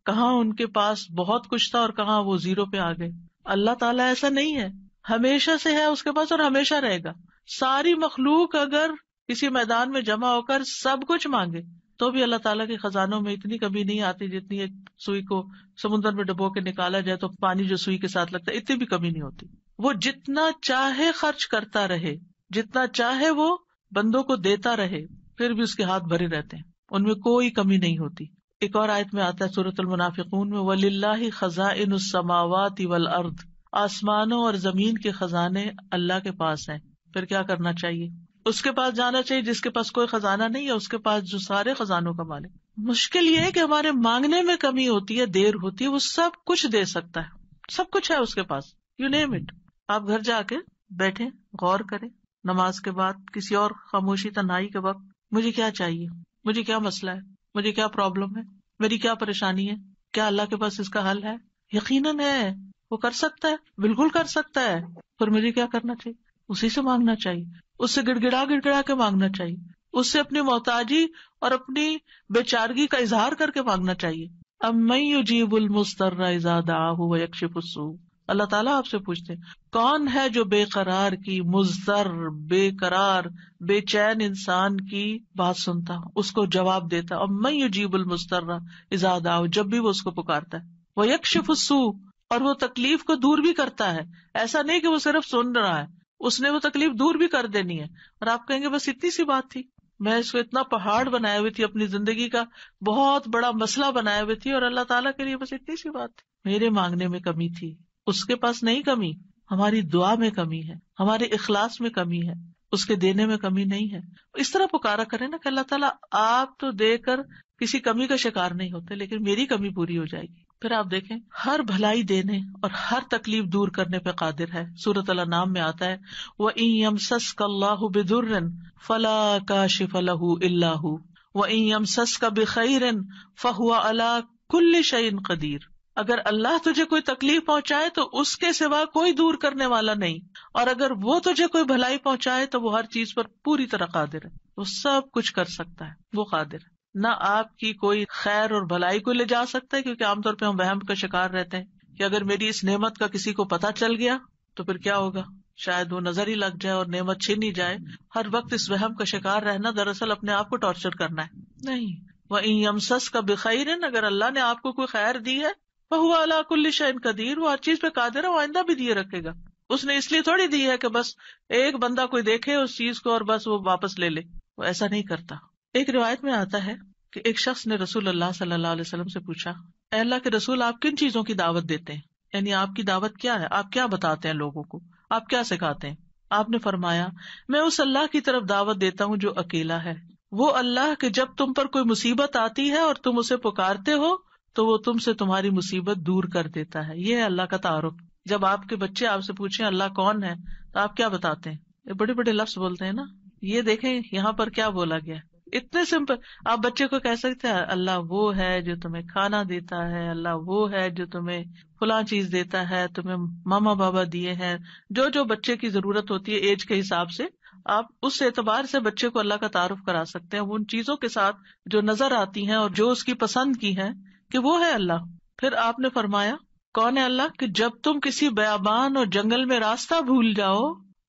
کہاں ان کے پاس بہت کچھ تھا اور کہاں وہ زیرو پہ آ گئے. اللہ تعالیٰ ایسا نہیں ہے، ہمیشہ سے ہے اس کے پاس اور ہمیشہ رہے گا. ساری مخلوق اگر کسی میدان میں جمع ہو کر سب کچھ مانگے تو بھی اللہ تعالیٰ کے خزانوں میں اتنی کمی نہیں آتی جتنی ایک سوئی کو سمندر میں ڈبو کے نکالا جائے تو پانی جو سوئی کے ساتھ لگتا ہے اتنی بھی کمی نہیں ہوتی. وہ جتنا چاہے خرچ کرتا رہے، جتنا چاہے وہ بندوں کو دیتا رہے، پھر بھی اس کے ہاتھ بھرے رہتے ہیں، ان میں کوئی کمی نہیں ہوتی. ایک اور آیت میں آتا ہے سورۃ المنافقون میں، وَلِلَّهِ خَزَائِنُ السَّمَاوَاتِ وَالْأَرْضِ، آسمانوں اور زمین کے خزانے اللہ کے پاس ہیں. پھر کیا کرنا چاہیے؟ اس کے پاس جانا چاہیے جس کے پاس کوئی خزانہ نہیں ہے، اس کے پاس جو سارے خزانوں کا مالک. مشکل یہ ہے کہ ہمارے مانگنے میں کمی ہوتی ہے، دیر ہوتی ہے. وہ سب کچھ دے سکتا ہے، سب کچھ ہے اس کے پاس، یو نیم اٹ. آپ گھر جا کے بیٹھیں، غور کریں نماز کے بعد، کسی اور خاموشی تنہائی کے وقت، مجھے کیا چاہیے، مجھے کیا مسئلہ ہے، مجھے کیا پرابلم ہے، میری کیا پریشانی ہے، کیا اللہ کے پاس اس کا حل ہے؟ یقیناً ہے، وہ کر سکتا ہے، بالکل کر سکتا ہے. پھر مجھے کیا کرنا چاہیے؟ اسی سے مانگنا چاہیے، اس سے گڑ گڑا کے مانگنا چاہیے، اس سے اپنی محتاجی اور اپنی بیچارگی کا اظہار کر کے مانگنا چاہیے. امن یجیب المضطر اذا دعاہ ویکشف السوء، اللہ تعالیٰ آپ سے پوچھتے ہیں کون ہے جو بے قرار کی، مضطر، بے قرار، بے چین انسان کی بات سنتا، اس کو جواب دیتا. امن یجیب المضطر اذا دعاہ، جب بھی وہ اس کو پکارتا ہے، ویکشف السوء، اور وہ تکلیف کو دور بھی کرتا ہے. ایسا نہیں کہ وہ صرف سن رہا ہے، اس نے وہ تکلیف دور بھی کر دینی ہے. اور آپ کہیں گے بس اتنی سی بات تھی، میں اس کو اتنا پہاڑ بنائے ہوئی تھی، اپنی زندگی کا بہت بڑا مسئلہ بنائے ہوئی تھی، اور اللہ تعالیٰ کے لیے بس اتنی سی بات تھی. میرے مانگنے میں کمی تھی، اس کے پاس نہیں کمی. ہماری دعا میں کمی ہے، ہمارے اخلاص میں کمی ہے، اس کے دینے میں کمی نہیں ہے. اس طرح پکارا کرے نا کہ اللہ تعالیٰ آپ تو دے کر کسی کمی کا شکار نہیں ہوتے، لیکن میری کمی پوری ہو جائے گی. پھر آپ دیکھیں ہر بھلائی دینے اور ہر تکلیف دور کرنے پہ قادر ہے. سورۃ الانعام میں آتا ہے وَإِن يَمْسَسْكَ اللَّهُ بِضُرٍّ فَلَا كَاشِفَ لَهُ إِلَّا هُوَ وَإِن يَمْسَسْكَ بِخَيْرٍ فَهُوَ عَلَى كُلِّ شَيْءٍ قَدِيرٌ. اگر اللہ تجھے کوئی تکلیف پہنچائے تو اس کے سوا کوئی دور کرنے والا نہیں، اور اگر وہ تجھے کوئی بھلائی پہنچائے تو وہ ہر چیز پر پوری طرح قادر ہے. وہ سب کچھ کر سکتا ہے، وہ قادر ہے. نہ آپ کی کوئی خیر اور بھلائی کو لے جا سکتا ہے، کیونکہ عام طور پہ ہم وہم کا شکار رہتے ہیں کہ اگر میری اس نعمت کا کسی کو پتہ چل گیا تو پھر کیا ہوگا، شاید وہ نظر ہی لگ جائے اور نعمت چھین ہی جائے. ہر وقت اس وہم کا شکار رہنا دراصل اپنے آپ کو ٹارچر کرنا ہے. نہیں، وَإِن يَمْسَسْكَ بِخَيْرٍ، اگر اللہ نے آپ کو کوئی خیر دی ہے، فَهُوَ عَلَى كُلِّ شَيْءٍ قَدِيرٌ، وہ ہر چیز پہ قادر ہے، وہ آئندہ بھی دیے رکھے گا. اس نے اس لیے تھوڑی دی ہے کہ بس ایک بندہ کوئی دیکھے اس چیز کو اور بس وہ واپس لے لے، وہ ایسا نہیں کرتا. ایک روایت میں آتا ہے کہ ایک شخص نے رسول اللہ صلی اللہ علیہ وسلم سے پوچھا، اے اللہ کے رسول، آپ کن چیزوں کی دعوت دیتے ہیں؟ یعنی آپ کی دعوت کیا ہے، آپ کیا بتاتے ہیں لوگوں کو، آپ کیا سکھاتے ہیں؟ آپ نے فرمایا، میں اس اللہ کی طرف دعوت دیتا ہوں جو اکیلا ہے، وہ اللہ کہ جب تم پر کوئی مصیبت آتی ہے اور تم اسے پکارتے ہو تو وہ تم سے تمہاری مصیبت دور کر دیتا ہے. یہ ہے اللہ کا تعارف. جب آپ کے بچے آپ سے پوچھیں اللہ کون ہے تو آپ کیا بتاتے ہیں؟ یہ بڑے بڑے لفظ بولتے ہیں نا. یہ دیکھیں یہاں پر کیا بولا گیا، اتنے سمپل. آپ بچے کو کہہ سکتے ہیں اللہ وہ ہے جو تمہیں کھانا دیتا ہے، اللہ وہ ہے جو تمہیں فلاں چیز دیتا ہے، تمہیں ماما بابا دیے ہیں. جو جو بچے کی ضرورت ہوتی ہے ایج کے حساب سے آپ اس اعتبار سے بچے کو اللہ کا تعارف کرا سکتے ہیں، ان چیزوں کے ساتھ جو نظر آتی ہیں اور جو اس کی پسند کی ہیں کہ وہ ہے اللہ. پھر آپ نے فرمایا کون ہے اللہ کہ جب تم کسی بیابان اور جنگل میں راستہ بھول جاؤ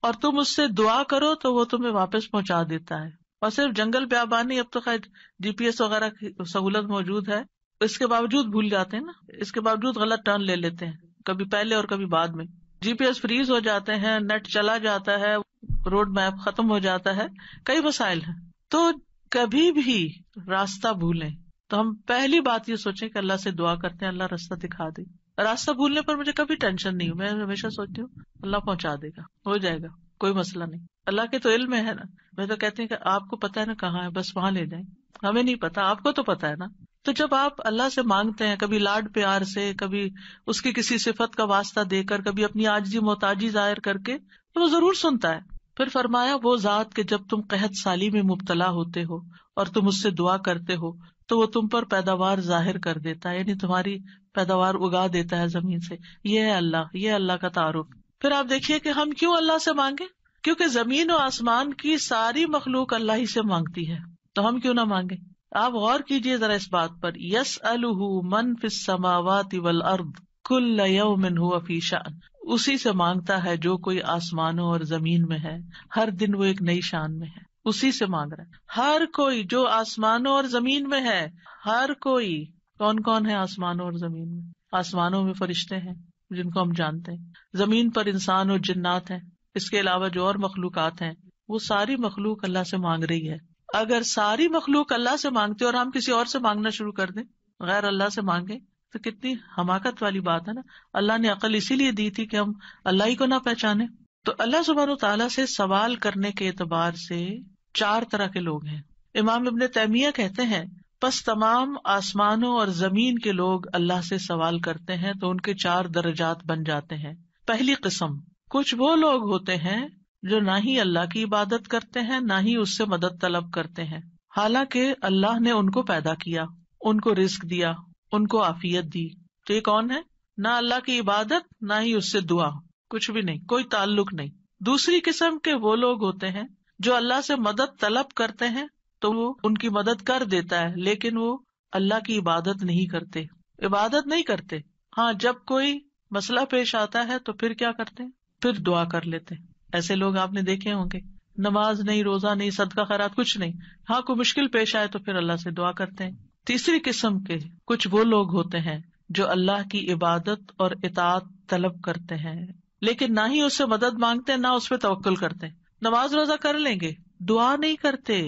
اور تم اس سے دعا کرو تو وہ تمہیں واپس پہنچا دیتا ہے. اور صرف جنگل بیابان نہیں، اب تو خیر GPS وغیرہ کی سہولت موجود ہے، اس کے باوجود بھول جاتے ہیں نا، اس کے باوجود غلط ٹرن لے لیتے ہیں، کبھی پہلے اور کبھی بعد میں. GPS فریز ہو جاتے ہیں، نیٹ چلا جاتا ہے، روڈ میپ ختم ہو جاتا ہے، کئی مسائل ہیں. تو کبھی بھی راستہ بھولیں تو ہم پہلی بات یہ سوچیں کہ اللہ سے دعا کرتے ہیں اللہ راستہ دکھا دے. راستہ بھولنے پر مجھے کبھی ٹینشن نہیں ہو، میں ہمیشہ سوچتی ہوں اللہ پہنچا دے گا، ہو جائے گا، کوئی مسئلہ نہیں. اللہ کے تو علم ہے نا. میں تو کہتی ہوں کہ آپ کو پتا ہے نا کہاں ہے، بس وہاں لے جائیں. ہمیں نہیں پتا، آپ کو تو پتا ہے نا. تو جب آپ اللہ سے مانگتے ہیں، کبھی لاڈ پیار سے، کبھی اس کی کسی صفت کا واسطہ دے کر، کبھی اپنی عاجزی محتاجی ظاہر کر کے، تو وہ ضرور سنتا ہے. پھر فرمایا وہ ذات کہ جب تم قحط سالی میں مبتلا ہوتے ہو اور تم اس سے دعا کرتے ہو تو وہ تم پر پیداوار ظاہر کر دیتا ہے، یعنی تمہاری پیداوار اگا دیتا ہے زمین سے. یہ ہے اللہ، یہ اللہ کا تعارف. پھر آپ دیکھیے کہ ہم کیوں اللہ سے مانگے، کیونکہ زمین و آسمان کی ساری مخلوق اللہ ہی سے مانگتی ہے، تو ہم کیوں نہ مانگے. آپ غور کیجئے ذرا اس بات پر، یسألہ من فی السماوات والارض کل یوم ھو فی شأن، اسی سے مانگتا ہے جو کوئی آسمانوں اور زمین میں ہے، ہر دن وہ ایک نئی شان میں ہے، اسی سے مانگ رہا ہے. ہر کوئی جو آسمانوں اور زمین میں ہے، ہر کوئی. کون کون ہے آسمانوں اور زمین میں؟ آسمانوں میں فرشتے ہیں جن کو ہم جانتے ہیں، زمین پر انسان اور جنات ہیں، اس کے علاوہ جو اور مخلوقات ہیں، وہ ساری مخلوق اللہ سے مانگ رہی ہے. اگر ساری مخلوق اللہ سے مانگتے اور ہم کسی اور سے مانگنا شروع کر دیں، غیر اللہ سے مانگیں، تو کتنی حماقت والی بات ہے نا. اللہ نے عقل اسی لیے دی تھی کہ ہم اللہ ہی کو نہ پہچانے. تو اللہ سبحانہ وتعالیٰ سے سوال کرنے کے اعتبار سے 4 طرح کے لوگ ہیں. امام ابن تیمیہ کہتے ہیں پس تمام آسمانوں اور زمین کے لوگ اللہ سے سوال کرتے ہیں تو ان کے 4 درجات بن جاتے ہیں. پہلی قسم، کچھ وہ لوگ ہوتے ہیں جو نہ ہی اللہ کی عبادت کرتے ہیں نہ ہی اس سے مدد طلب کرتے ہیں، حالانکہ اللہ نے ان کو پیدا کیا، ان کو رزق دیا، ان کو عافیت دی. تو یہ کون ہے؟ نہ اللہ کی عبادت نہ ہی اس سے دعا، کچھ بھی نہیں، کوئی تعلق نہیں. دوسری قسم کے وہ لوگ ہوتے ہیں جو اللہ سے مدد طلب کرتے ہیں تو وہ ان کی مدد کر دیتا ہے، لیکن وہ اللہ کی عبادت نہیں کرتے، عبادت نہیں کرتے. ہاں جب کوئی مسئلہ پیش آتا ہے تو پھر کیا کرتے ہیں؟ پھر دعا کر لیتے ہیں. ایسے لوگ آپ نے دیکھے ہوں گے، نماز نہیں، روزہ نہیں، صدقہ خیرات کچھ نہیں، ہاں کوئی مشکل پیش آئے تو پھر اللہ سے دعا کرتے ہیں. تیسری قسم کے کچھ وہ لوگ ہوتے ہیں جو اللہ کی عبادت اور اطاعت طلب کرتے ہیں، لیکن نہ ہی اس سے مدد مانگتے ہیں نہ اس پہ توکل کرتے ہیں. نماز روزہ کر لیں گے، دعا نہیں کرتے،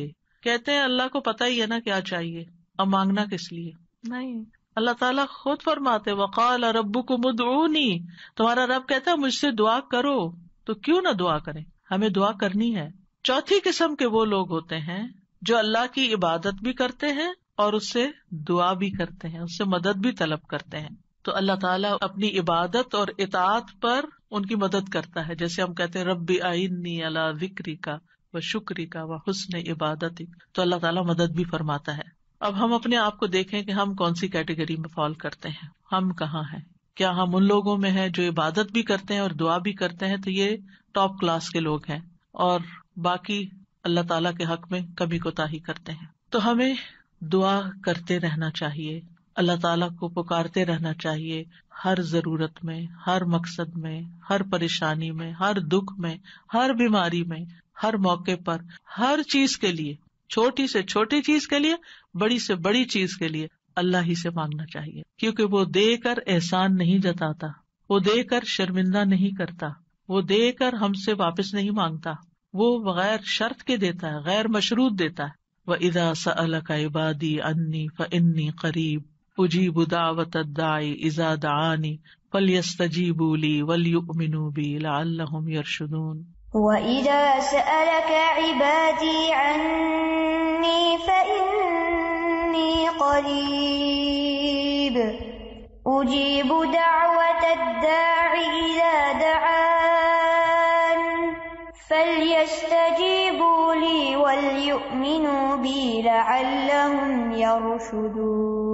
کہتے ہیں اللہ کو پتہ ہی ہے نا کیا چاہیے، اب مانگنا کس لیے. نہیں، اللہ تعالیٰ خود فرماتے وقال ربکم ادعونی، تمہارا رب کہتا ہے مجھ سے دعا کرو، تو کیوں نہ دعا کریں، ہمیں دعا کرنی ہے. چوتھی قسم کے وہ لوگ ہوتے ہیں جو اللہ کی عبادت بھی کرتے ہیں اور اس سے دعا بھی کرتے ہیں، اس سے مدد بھی طلب کرتے ہیں. تو اللہ تعالیٰ اپنی عبادت اور اطاعت پر ان کی مدد کرتا ہے، جیسے ہم کہتے ہیں ربی اعنی علی ذکرک و شکرک و حسن عبادتک، تو اللہ تعالیٰ مدد بھی فرماتا ہے. اب ہم اپنے آپ کو دیکھیں کہ ہم کون سی کیٹیگری میں فال کرتے ہیں، ہم کہاں ہیں. کیا ہم ان لوگوں میں ہیں جو عبادت بھی کرتے ہیں اور دعا بھی کرتے ہیں، تو یہ ٹاپ کلاس کے لوگ ہیں، اور باقی اللہ تعالیٰ کے حق میں کبھی کوتاہی کرتے ہیں. تو ہمیں دعا کرتے رہنا چاہیے، اللہ تعالیٰ کو پکارتے رہنا چاہیے، ہر ضرورت میں، ہر مقصد میں، ہر پریشانی میں، ہر دکھ میں، ہر بیماری میں، ہر موقع پر، ہر چیز کے لیے، چھوٹی سے چھوٹی چیز کے لیے، بڑی سے بڑی چیز کے لیے اللہ ہی سے مانگنا چاہیے. کیونکہ وہ دے کر احسان نہیں جتاتا، وہ دے کر شرمندہ نہیں کرتا، وہ دے کر ہم سے واپس نہیں مانگتا، وہ بغیر شرط کے دیتا ہے، غیر مشروط دیتا ہے. وَإِذَا سَأَلَكَ عِبَادِي عَنِّي فَإِنِّي قَرِيبٌ أُجِيبُ دَعْوَةَ الدَّاعِ إِذَا دَعَانِ فَلْيَسْتَجِيبُوا لِي وَلْيُؤْمِنُوا بِي لَعَلَّهُمْ يَرْشُدُونَ. وَإِذَا سَأَلَكَ عِبَادِي عَنِّي فَإِنِّي قَرِيبٌ أُجِيبُ دَعْوَةَ الدَّاعِ إِذَا دَعَانِ فَلْيَسْتَجِيبُوا لِي وَلْيُؤْمِنُوا بِي لَعَلَّهُمْ يَرْشُدُونَ.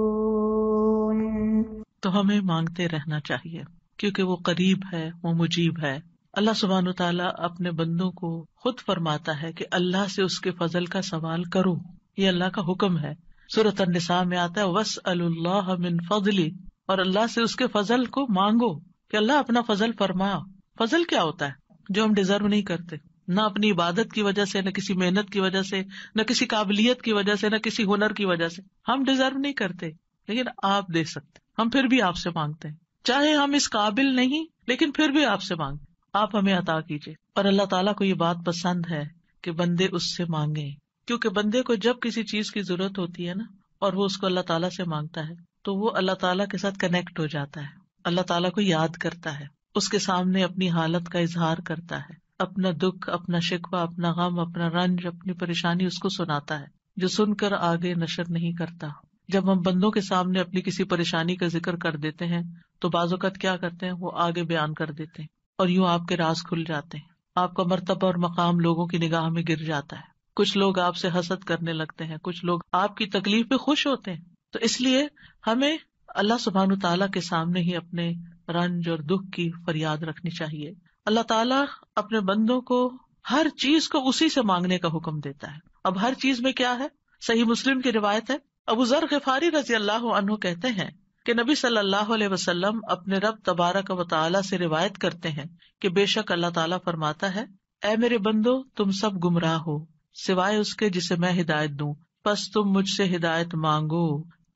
تو ہمیں مانگتے رہنا چاہیے کیونکہ وہ قریب ہے، وہ مجیب ہے. اللہ سبحانہ وتعالیٰ اپنے بندوں کو خود فرماتا ہے کہ اللہ سے اس کے فضل کا سوال کرو، یہ اللہ کا حکم ہے. سورۃ النساء میں آتا ہے وَاسْأَلُوا اللَّهَ مِن فَضْلِهِ، اور اللہ سے اس کے فضل کو مانگو کہ اللہ اپنا فضل فرما. فضل کیا ہوتا ہے؟ جو ہم ڈیزرو نہیں کرتے، نہ اپنی عبادت کی وجہ سے، نہ کسی محنت کی وجہ سے، نہ کسی قابلیت کی وجہ سے، نہ کسی ہنر کی وجہ سے. ہم ڈیزرو نہیں کرتے، لیکن آپ دے سکتے. ہم پھر بھی آپ سے مانگتے ہیں، چاہے ہم اس قابل نہیں، لیکن پھر بھی آپ سے مانگتے، آپ ہمیں عطا کیجیے. اور اللہ تعالیٰ کو یہ بات پسند ہے کہ بندے اس سے مانگیں، کیونکہ بندے کو جب کسی چیز کی ضرورت ہوتی ہے نا اور وہ اس کو اللہ تعالیٰ سے مانگتا ہے تو وہ اللہ تعالیٰ کے ساتھ کنیکٹ ہو جاتا ہے، اللہ تعالیٰ کو یاد کرتا ہے، اس کے سامنے اپنی حالت کا اظہار کرتا ہے، اپنا دکھ، اپنا شکوہ، اپنا غم، اپنا رنج، اپنی پریشانی اس کو سناتا ہے، جو سن کر آگے نشر نہیں کرتا۔ جب ہم بندوں کے سامنے اپنی کسی پریشانی کا ذکر کر دیتے ہیں تو بعض اوقات کیا کرتے ہیں، وہ آگے بیان کر دیتے ہیں اور یوں آپ کے راز کھل جاتے ہیں، آپ کا مرتبہ اور مقام لوگوں کی نگاہ میں گر جاتا ہے، کچھ لوگ آپ سے حسد کرنے لگتے ہیں، کچھ لوگ آپ کی تکلیف پہ خوش ہوتے ہیں۔ تو اس لیے ہمیں اللہ سبحانہ تعالیٰ کے سامنے ہی اپنے رنج اور دکھ کی فریاد رکھنی چاہیے۔ اللہ تعالیٰ اپنے بندوں کو ہر چیز کو اسی سے مانگنے کا حکم دیتا ہے۔ اب ہر چیز میں کیا ہے؟ صحیح مسلم کی روایت ہے، ابو ذر غفاری رضی اللہ عنہ کہتے ہیں کہ نبی صلی اللہ علیہ وسلم اپنے رب تبارک و تعالیٰ سے روایت کرتے ہیں کہ بے شک اللہ تعالیٰ فرماتا ہے، اے میرے بندو تم سب گمراہ ہو سوائے اس کے جسے میں ہدایت دوں، پس تم مجھ سے ہدایت مانگو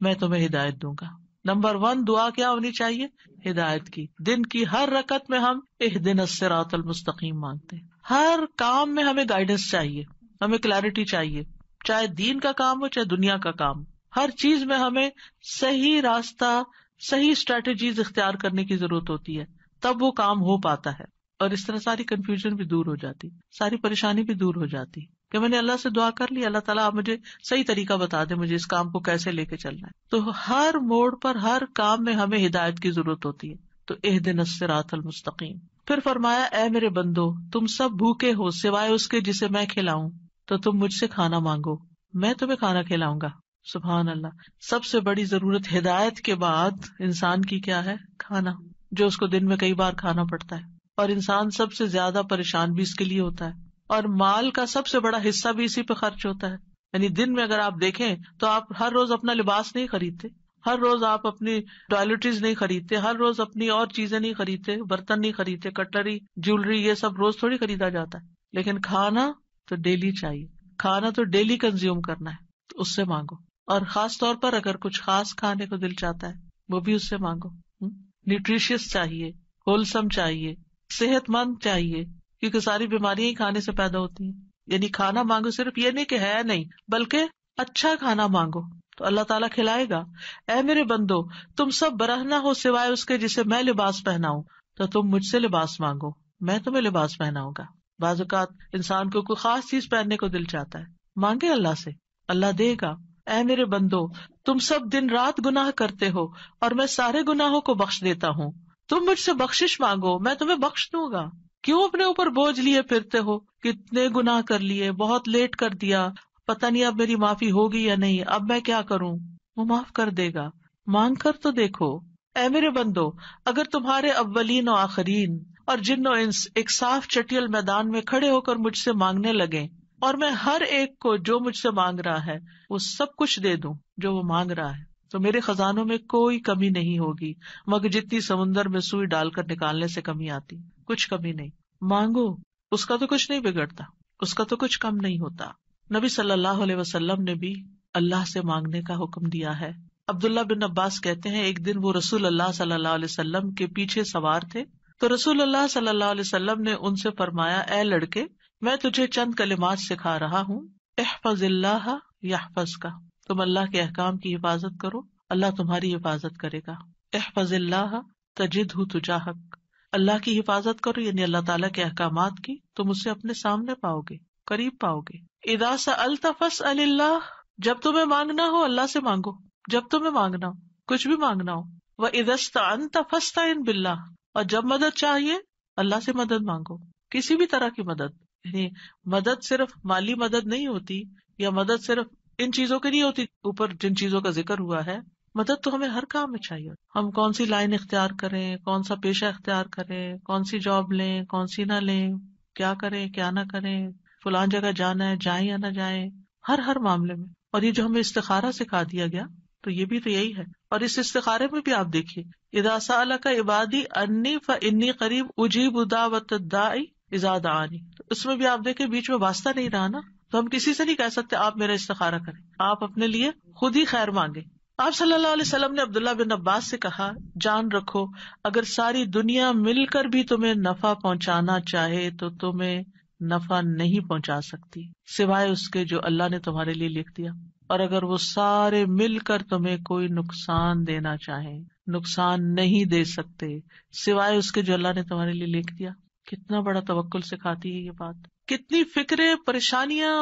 میں تمہیں ہدایت دوں گا۔ نمبر 1 دعا کیا ہونی چاہیے؟ ہدایت کی۔ دن کی ہر رکعت میں ہم اہدنا الصراط المستقیم مانگتے ہیں، ہر کام میں ہمیں گائیڈنس چاہیے، ہمیں کلیرٹی چاہیے، چاہے دین کا کام ہو چاہے دنیا کا کام، ہر چیز میں ہمیں صحیح راستہ، صحیح اسٹریٹجیز اختیار کرنے کی ضرورت ہوتی ہے، تب وہ کام ہو پاتا ہے، اور اس طرح ساری کنفیوژن بھی دور ہو جاتی، ساری پریشانی بھی دور ہو جاتی کہ میں نے اللہ سے دعا کر لی، اللہ تعالیٰ آپ مجھے صحیح طریقہ بتا دے، مجھے اس کام کو کیسے لے کے چلنا ہے۔ تو ہر موڑ پر، ہر کام میں ہمیں ہدایت کی ضرورت ہوتی ہے، تو اہدنا الصراط المستقیم۔ پھر فرمایا، اے میرے بندو تم سب بھوکے ہو سوائے اس کے جسے میں کھلاؤں، تو تم مجھ سے کھانا مانگو میں تمہیں کھانا کھلاؤں گا۔ سبحان اللہ، سب سے بڑی ضرورت ہدایت کے بعد انسان کی کیا ہے؟ کھانا، جو اس کو دن میں کئی بار کھانا پڑتا ہے، اور انسان سب سے زیادہ پریشان بھی اس کے لیے ہوتا ہے، اور مال کا سب سے بڑا حصہ بھی اسی پہ خرچ ہوتا ہے۔ یعنی دن میں اگر آپ دیکھیں تو آپ ہر روز اپنا لباس نہیں خریدتے، ہر روز آپ اپنی ٹوائلٹریز نہیں خریدتے، ہر روز اپنی اور چیزیں نہیں خریدتے، برتن نہیں خریدتے، کٹلری، جیولری، یہ سب روز تھوڑی خریدا جاتا ہے، لیکن کھانا تو ڈیلی چاہیے، کھانا تو ڈیلی کنزیوم کرنا ہے، تو اس سے مانگو، اور خاص طور پر اگر کچھ خاص کھانے کو دل چاہتا ہے وہ بھی اس سے مانگو۔ نیوٹریشیس چاہیے، ہولسم چاہیے، صحت مند چاہیے، کیونکہ ساری بیماریاں ہی کھانے سے پیدا ہوتی ہیں۔ یعنی کھانا مانگو، صرف یہ نہیں کہ ہے نہیں، بلکہ اچھا کھانا مانگو تو اللہ تعالیٰ کھلائے گا۔ اے میرے بندو تم سب برہنہ ہو سوائے اس کے جسے میں لباس پہناؤں، تو تم مجھ سے لباس مانگو میں تمہیں لباس پہناؤں گا۔ بعض اوقات انسان کو کوئی خاص چیز پہننے کو دل چاہتا ہے، مانگے اللہ سے، اللہ دے گا۔ اے میرے بندو تم سب دن رات گناہ کرتے ہو اور میں سارے گناہوں کو بخش دیتا ہوں، تم مجھ سے بخشش مانگو میں تمہیں بخش دوں گا۔ کیوں اپنے اوپر بوجھ لیے پھرتے ہو؟ کتنے گناہ کر لیے، بہت لیٹ کر دیا، پتہ نہیں اب میری معافی ہوگی یا نہیں، اب میں کیا کروں؟ وہ معاف کر دے گا، مانگ کر تو دیکھو۔ اے میرے بندو اگر تمہارے اولین و آخرین اور جن و انس ایک صاف چٹیل میدان میں کھڑے ہو کر مجھ سے مانگنے لگیں، اور میں ہر ایک کو جو مجھ سے مانگ رہا ہے وہ سب کچھ دے دوں جو وہ مانگ رہا ہے، تو میرے خزانوں میں کوئی کمی نہیں ہوگی مگر جتنی سمندر میں سوئی ڈال کر نکالنے سے کمی آتی، کچھ کمی نہیں۔ مانگو، اس کا تو کچھ نہیں بگڑتا، اس کا تو کچھ کم نہیں ہوتا۔ نبی صلی اللہ علیہ وسلم نے بھی اللہ سے مانگنے کا حکم دیا ہے۔ عبداللہ بن عباس کہتے ہیں ایک دن وہ رسول اللہ صلی اللہ علیہ وسلم کے پیچھے سوار تھے، تو رسول اللہ صلی اللہ علیہ وسلم نے ان سے فرمایا، اے لڑکے میں تجھے چند کلمات سکھا رہا ہوں، احفظ اللہ یحفظک، تم اللہ کے احکام کی حفاظت کرو اللہ تمہاری حفاظت کرے گا۔ احفظ اللہ تجدہ تجاہک، اللہ کی حفاظت کرو یعنی اللہ تعالیٰ کے احکامات کی، تم اسے اپنے سامنے پاؤ گے، قریب پاؤ گے۔ اذا سألت فاسأل اللہ، جب تمہیں مانگنا ہو اللہ سے مانگو، جب تمہیں مانگنا ہو، کچھ بھی مانگنا ہو۔ وَإِذَا اسْتَعَنْتَ فَاسْتَعِنْ بِاللَّهِ، اور جب مدد چاہیے اللہ سے مدد مانگو، کسی بھی طرح کی مدد، یعنی مدد صرف مالی مدد نہیں ہوتی، یا مدد صرف ان چیزوں کی نہیں ہوتی اوپر جن چیزوں کا ذکر ہوا ہے، مدد تو ہمیں ہر کام میں چاہیے۔ ہم کون سی لائن اختیار کریں، کون سا پیشہ اختیار کریں، کون سی جاب لیں، کون سی نہ لیں، کیا کریں کیا نہ کریں، فلان جگہ جانا ہے جائیں یا نہ جائیں، ہر معاملے میں۔ اور یہ جو ہمیں استخارہ سکھا دیا گیا تو یہ بھی تو یہی ہے۔ اور اس استخارے میں بھی آپ دیکھیے، اذا سألک عبادی انی فانی قریب اجیب دعوت الداعی اذا دعانی، اس میں بھی آپ دیکھیں بیچ میں واسطہ نہیں رہا نا، تو ہم کسی سے نہیں کہہ سکتے آپ میرا استخارہ کریں، آپ اپنے لیے خود ہی خیر مانگے۔ آپ صلی اللہ علیہ وسلم نے عبداللہ بن عباس سے کہا، جان رکھو اگر ساری دنیا مل کر بھی تمہیں نفع پہنچانا چاہے تو تمہیں نفع نہیں پہنچا سکتی سوائے اس کے جو اللہ نے تمہارے لیے لکھ دیا. اور اگر وہ سارے مل کر تمہیں کوئی نقصان دینا چاہیں, نقصان نہیں دے سکتے سوائے اس کے جو اللہ نے تمہارے لیے لکھ دیا. کتنا بڑا توکل سکھاتی ہے یہ بات. کتنی فکریں, پریشانیاں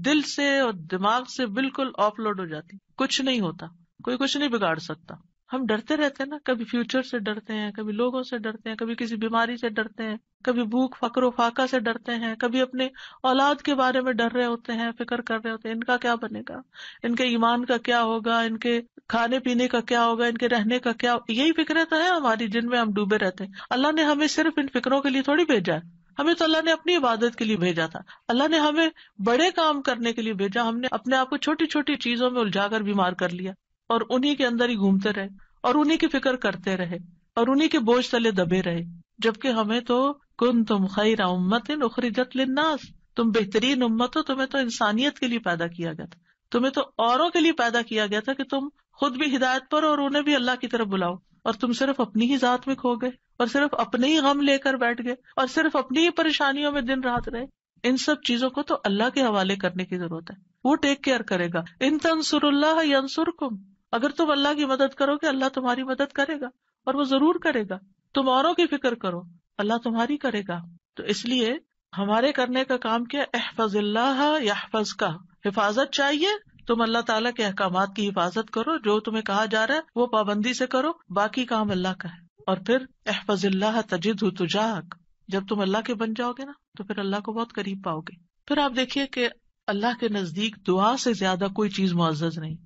دل سے اور دماغ سے بالکل آف لوڈ ہو جاتی. کچھ نہیں ہوتا, کوئی کچھ نہیں بگاڑ سکتا. ہم ڈرتے رہتے ہیں نا, کبھی فیوچر سے ڈرتے ہیں, کبھی لوگوں سے ڈرتے ہیں, کبھی کسی بیماری سے ڈرتے ہیں, کبھی بھوک فقر و فاقہ سے ڈرتے ہیں, کبھی اپنے اولاد کے بارے میں ڈر رہے ہوتے ہیں, فکر کر رہے ہوتے ہیں ان کا کیا بنے گا, ان کے ایمان کا کیا ہوگا, ان کے کھانے پینے کا کیا ہوگا, ان کے رہنے کا کیا. یہی فکریں تو ہیں ہماری جن میں ہم ڈوبے رہتے ہیں. اللہ نے ہمیں صرف ان فکروں کے لیے تھوڑی بھیجا ہے, ہمیں تو اللہ نے اپنی عبادت کے لیے بھیجا تھا. اللہ نے ہمیں بڑے کام کرنے کے لیے بھیجا. ہم نے اپنے آپ کو چھوٹی چھوٹی چیزوں میں الجھا کر بیمار کر لیا اور انہی کے اندر ہی گھومتے رہے اور انہی کی فکر کرتے رہے اور انہی کے بوجھ تلے دبے رہے. جبکہ ہمیں تو کنتم خیر امۃ اخرجت للناس, تم بہترین امت ہو, تمہیں تو انسانیت کے لیے پیدا کیا گیا تھا, تمہیں تو اوروں کے لیے پیدا کیا گیا تھا کہ تم خود بھی ہدایت پر اور انہیں بھی اللہ کی طرف بلاؤ. اور تم صرف اپنی ہی ذات میں کھو گئے اور صرف اپنے ہی غم لے کر بیٹھ گئے اور صرف اپنی ہی پریشانیوں میں دن رات رہے. ان سب چیزوں کو تو اللہ کے حوالے کرنے کی ضرورت ہے, وہ ٹیک کیئر کرے گا. ان تنصروا اللہ ینصرکم, اگر تم اللہ کی مدد کرو گے اللہ تمہاری مدد کرے گا اور وہ ضرور کرے گا. تم اوروں کی فکر کرو, اللہ تمہاری کرے گا. تو اس لیے ہمارے کرنے کا کام کیا, احفظ اللہ یحفظک, حفاظت چاہیے. تم اللہ تعالیٰ کے احکامات کی حفاظت کرو, جو تمہیں کہا جا رہا ہے وہ پابندی سے کرو, باقی کام اللہ کا ہے. اور پھر احفظ اللہ تجدہ تجاہک, جب تم اللہ کے بن جاؤ گے نا تو پھر اللہ کو بہت قریب پاؤ گے. پھر آپ دیکھیے کہ اللہ کے نزدیک دعا سے زیادہ کوئی چیز معزز نہیں.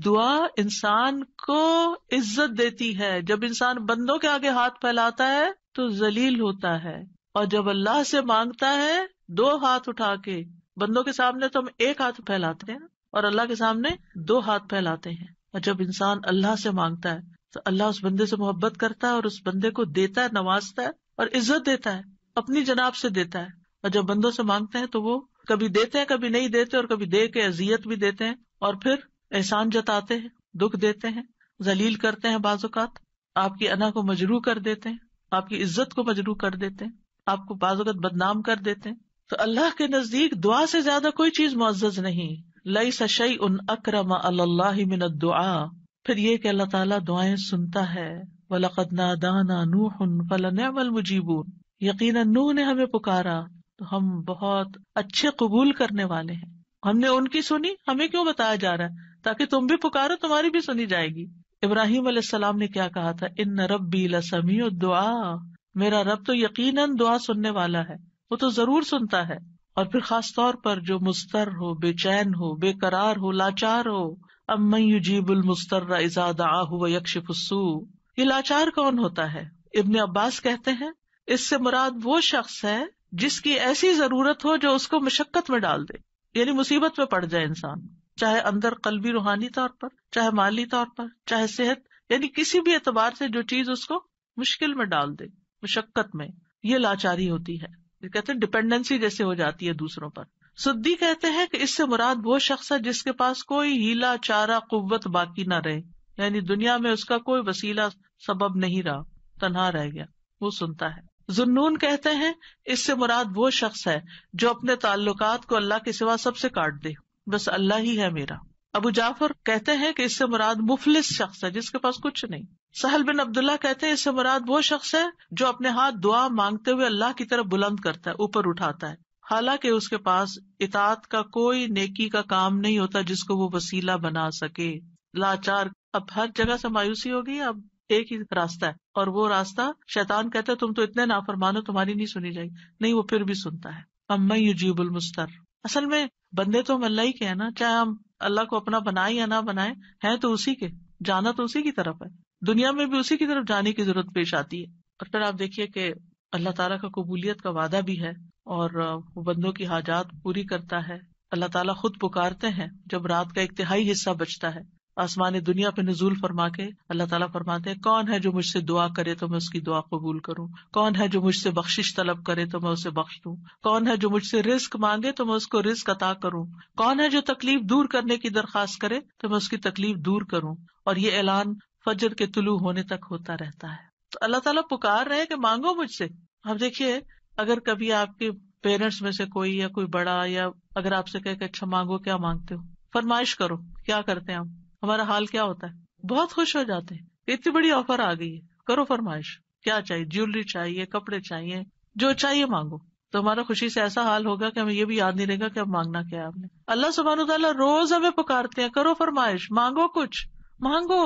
دعا انسان کو عزت دیتی ہے. جب انسان بندوں کے آگے ہاتھ پھیلاتا ہے تو ذلیل ہوتا ہے, اور جب اللہ سے مانگتا ہے 2 ہاتھ اٹھا کے, بندوں کے سامنے تو ہم 1 ہاتھ پھیلاتے ہیں اور اللہ کے سامنے 2 ہاتھ پھیلاتے ہیں. اور جب انسان اللہ سے مانگتا ہے تو اللہ اس بندے سے محبت کرتا ہے اور اس بندے کو دیتا ہے, نوازتا ہے اور عزت دیتا ہے, اپنی جناب سے دیتا ہے. اور جب بندوں سے مانگتے ہیں تو وہ کبھی دیتے ہیں کبھی نہیں دیتے, اور کبھی دے کے اذیت بھی دیتے ہیں, اور پھر احسان جتاتے ہیں, دکھ دیتے ہیں, ذلیل کرتے ہیں, بعض اوقات آپ کی انا کو مجروح کر دیتے ہیں, آپ کی عزت کو مجروح کر دیتے ہیں, آپ کو بعض اوقات بدنام کر دیتے ہیں. تو اللہ کے نزدیک دعا سے زیادہ کوئی چیز معزز نہیں. لیس شیء اکرم علی اللہ من الدعاء. پھر یہ کہ اللہ تعالیٰ دعائیں سنتا ہے. وَلَقَدْ نَادَانَا نُوحٌ فَلَنِعْمَ الْمُجِيبُونَ. یقیناً نوح نے ہمیں پکارا تو ہم بہت اچھے قبول کرنے والے ہیں. ہم نے ان کی سنی, ہمیں کیوں بتایا جا رہا ہے تاکہ تم بھی پکارو, تمہاری بھی سنی جائے گی. ابراہیم علیہ السلام نے کیا کہا تھا, ان ربی لسمیع الدعاء, میرا رب تو یقیناً دعا سننے والا ہے, وہ تو ضرور سنتا ہے. اور پھر خاص طور پر جو مضطر ہو, بے چین ہو, بے قرار ہو, لاچار ہو, امن یجیب المضطر اذا دعاہ ویکشف السوء. یہ لاچار کون ہوتا ہے؟ ابن عباس کہتے ہیں اس سے مراد وہ شخص ہے جس کی ایسی ضرورت ہو جو اس کو مشقت میں ڈال دے, یعنی مصیبت میں پڑ جائے انسان, چاہے اندر قلبی روحانی طور پر, چاہے مالی طور پر, چاہے صحت, یعنی کسی بھی اعتبار سے جو چیز اس کو مشکل میں ڈال دے, مشقت میں. یہ لاچاری ہوتی ہے, یہ کہتے ہیں ڈپینڈنسی جیسے ہو جاتی ہے دوسروں پر. سدی کہتے ہیں کہ اس سے مراد وہ شخص ہے جس کے پاس کوئی ہیلا چارہ قوت باقی نہ رہے, یعنی دنیا میں اس کا کوئی وسیلہ سبب نہیں رہا, تنہا رہ گیا, وہ سنتا ہے. ذنون کہتے ہیں اس سے مراد وہ شخص ہے جو اپنے تعلقات کو اللہ کے سوا سب سے کاٹ دے, بس اللہ ہی ہے میرا. ابو جعفر کہتے ہیں کہ اس سے مراد مفلس شخص ہے جس کے پاس کچھ نہیں. سہل بن عبداللہ کہتے ہیں اس سے مراد وہ شخص ہے جو اپنے ہاتھ دعا مانگتے ہوئے اللہ کی طرف بلند کرتا ہے, اوپر اٹھاتا ہے, حالانکہ اس کے پاس اطاعت کا کوئی نیکی کا کام نہیں ہوتا جس کو وہ وسیلہ بنا سکے. لاچار, اب ہر جگہ سے مایوسی ہوگی, اب ایک ہی راستہ ہے, اور وہ راستہ شیطان کہتا ہے تم تو اتنے نافرمان ہو, تمہاری نہیں سنی جائے گی. نہیں, وہ پھر بھی سنتا ہے. امن یجیب المضطر. اصل میں بندے تو ہم اللہ ہی کے ہیں نا, چاہے ہم اللہ کو اپنا بنائیں یا نہ بنائیں, ہیں تو اسی کے, جانا تو اسی کی طرف ہے, دنیا میں بھی اسی کی طرف جانے کی ضرورت پیش آتی ہے. اور پھر آپ دیکھیے کہ اللہ تعالیٰ کا قبولیت کا وعدہ بھی ہے اور وہ بندوں کی حاجات پوری کرتا ہے. اللہ تعالیٰ خود پکارتے ہیں جب رات کا 1/3 حصہ بچتا ہے, آسمان دنیا پہ نزول فرما کے اللہ تعالیٰ فرماتے ہیں کون ہے جو مجھ سے دعا کرے تو میں اس کی دعا قبول کروں, کون ہے جو مجھ سے بخشش طلب کرے تو میں اسے بخش دوں, کون ہے جو مجھ سے رزق مانگے تو میں اس کو رزق عطا کروں, کون ہے جو تکلیف دور کرنے کی درخواست کرے تو میں اس کی تکلیف دور کروں. اور یہ اعلان فجر کے طلوع ہونے تک ہوتا رہتا ہے. تو اللہ تعالیٰ پکار رہے کہ مانگو مجھ سے. اب دیکھیے اگر کبھی آپ کے پیرنٹس میں سے کوئی یا کوئی بڑا یا اگر آپ سے کہے کہ اچھا مانگو، کیا مانگتے ہو، فرمائش کرو، کیا کرتے ہیں ہم، ہمارا حال کیا ہوتا ہے؟ بہت خوش ہو جاتے ہیں، اتنی بڑی آفر آ گئی ہے، کرو فرمائش، کیا چاہیے، جیولری چاہیے، کپڑے چاہیے، جو چاہیے مانگو. تو ہمارا خوشی سے ایسا حال ہوگا کہ ہمیں یہ بھی یاد نہیں رہے گا کہ اب مانگنا کیا ہے آپ نے. اللہ سبحانہ وتعالیٰ روز ہمیں پکارتے ہیں، کرو فرمائش، مانگو، کچھ مانگو،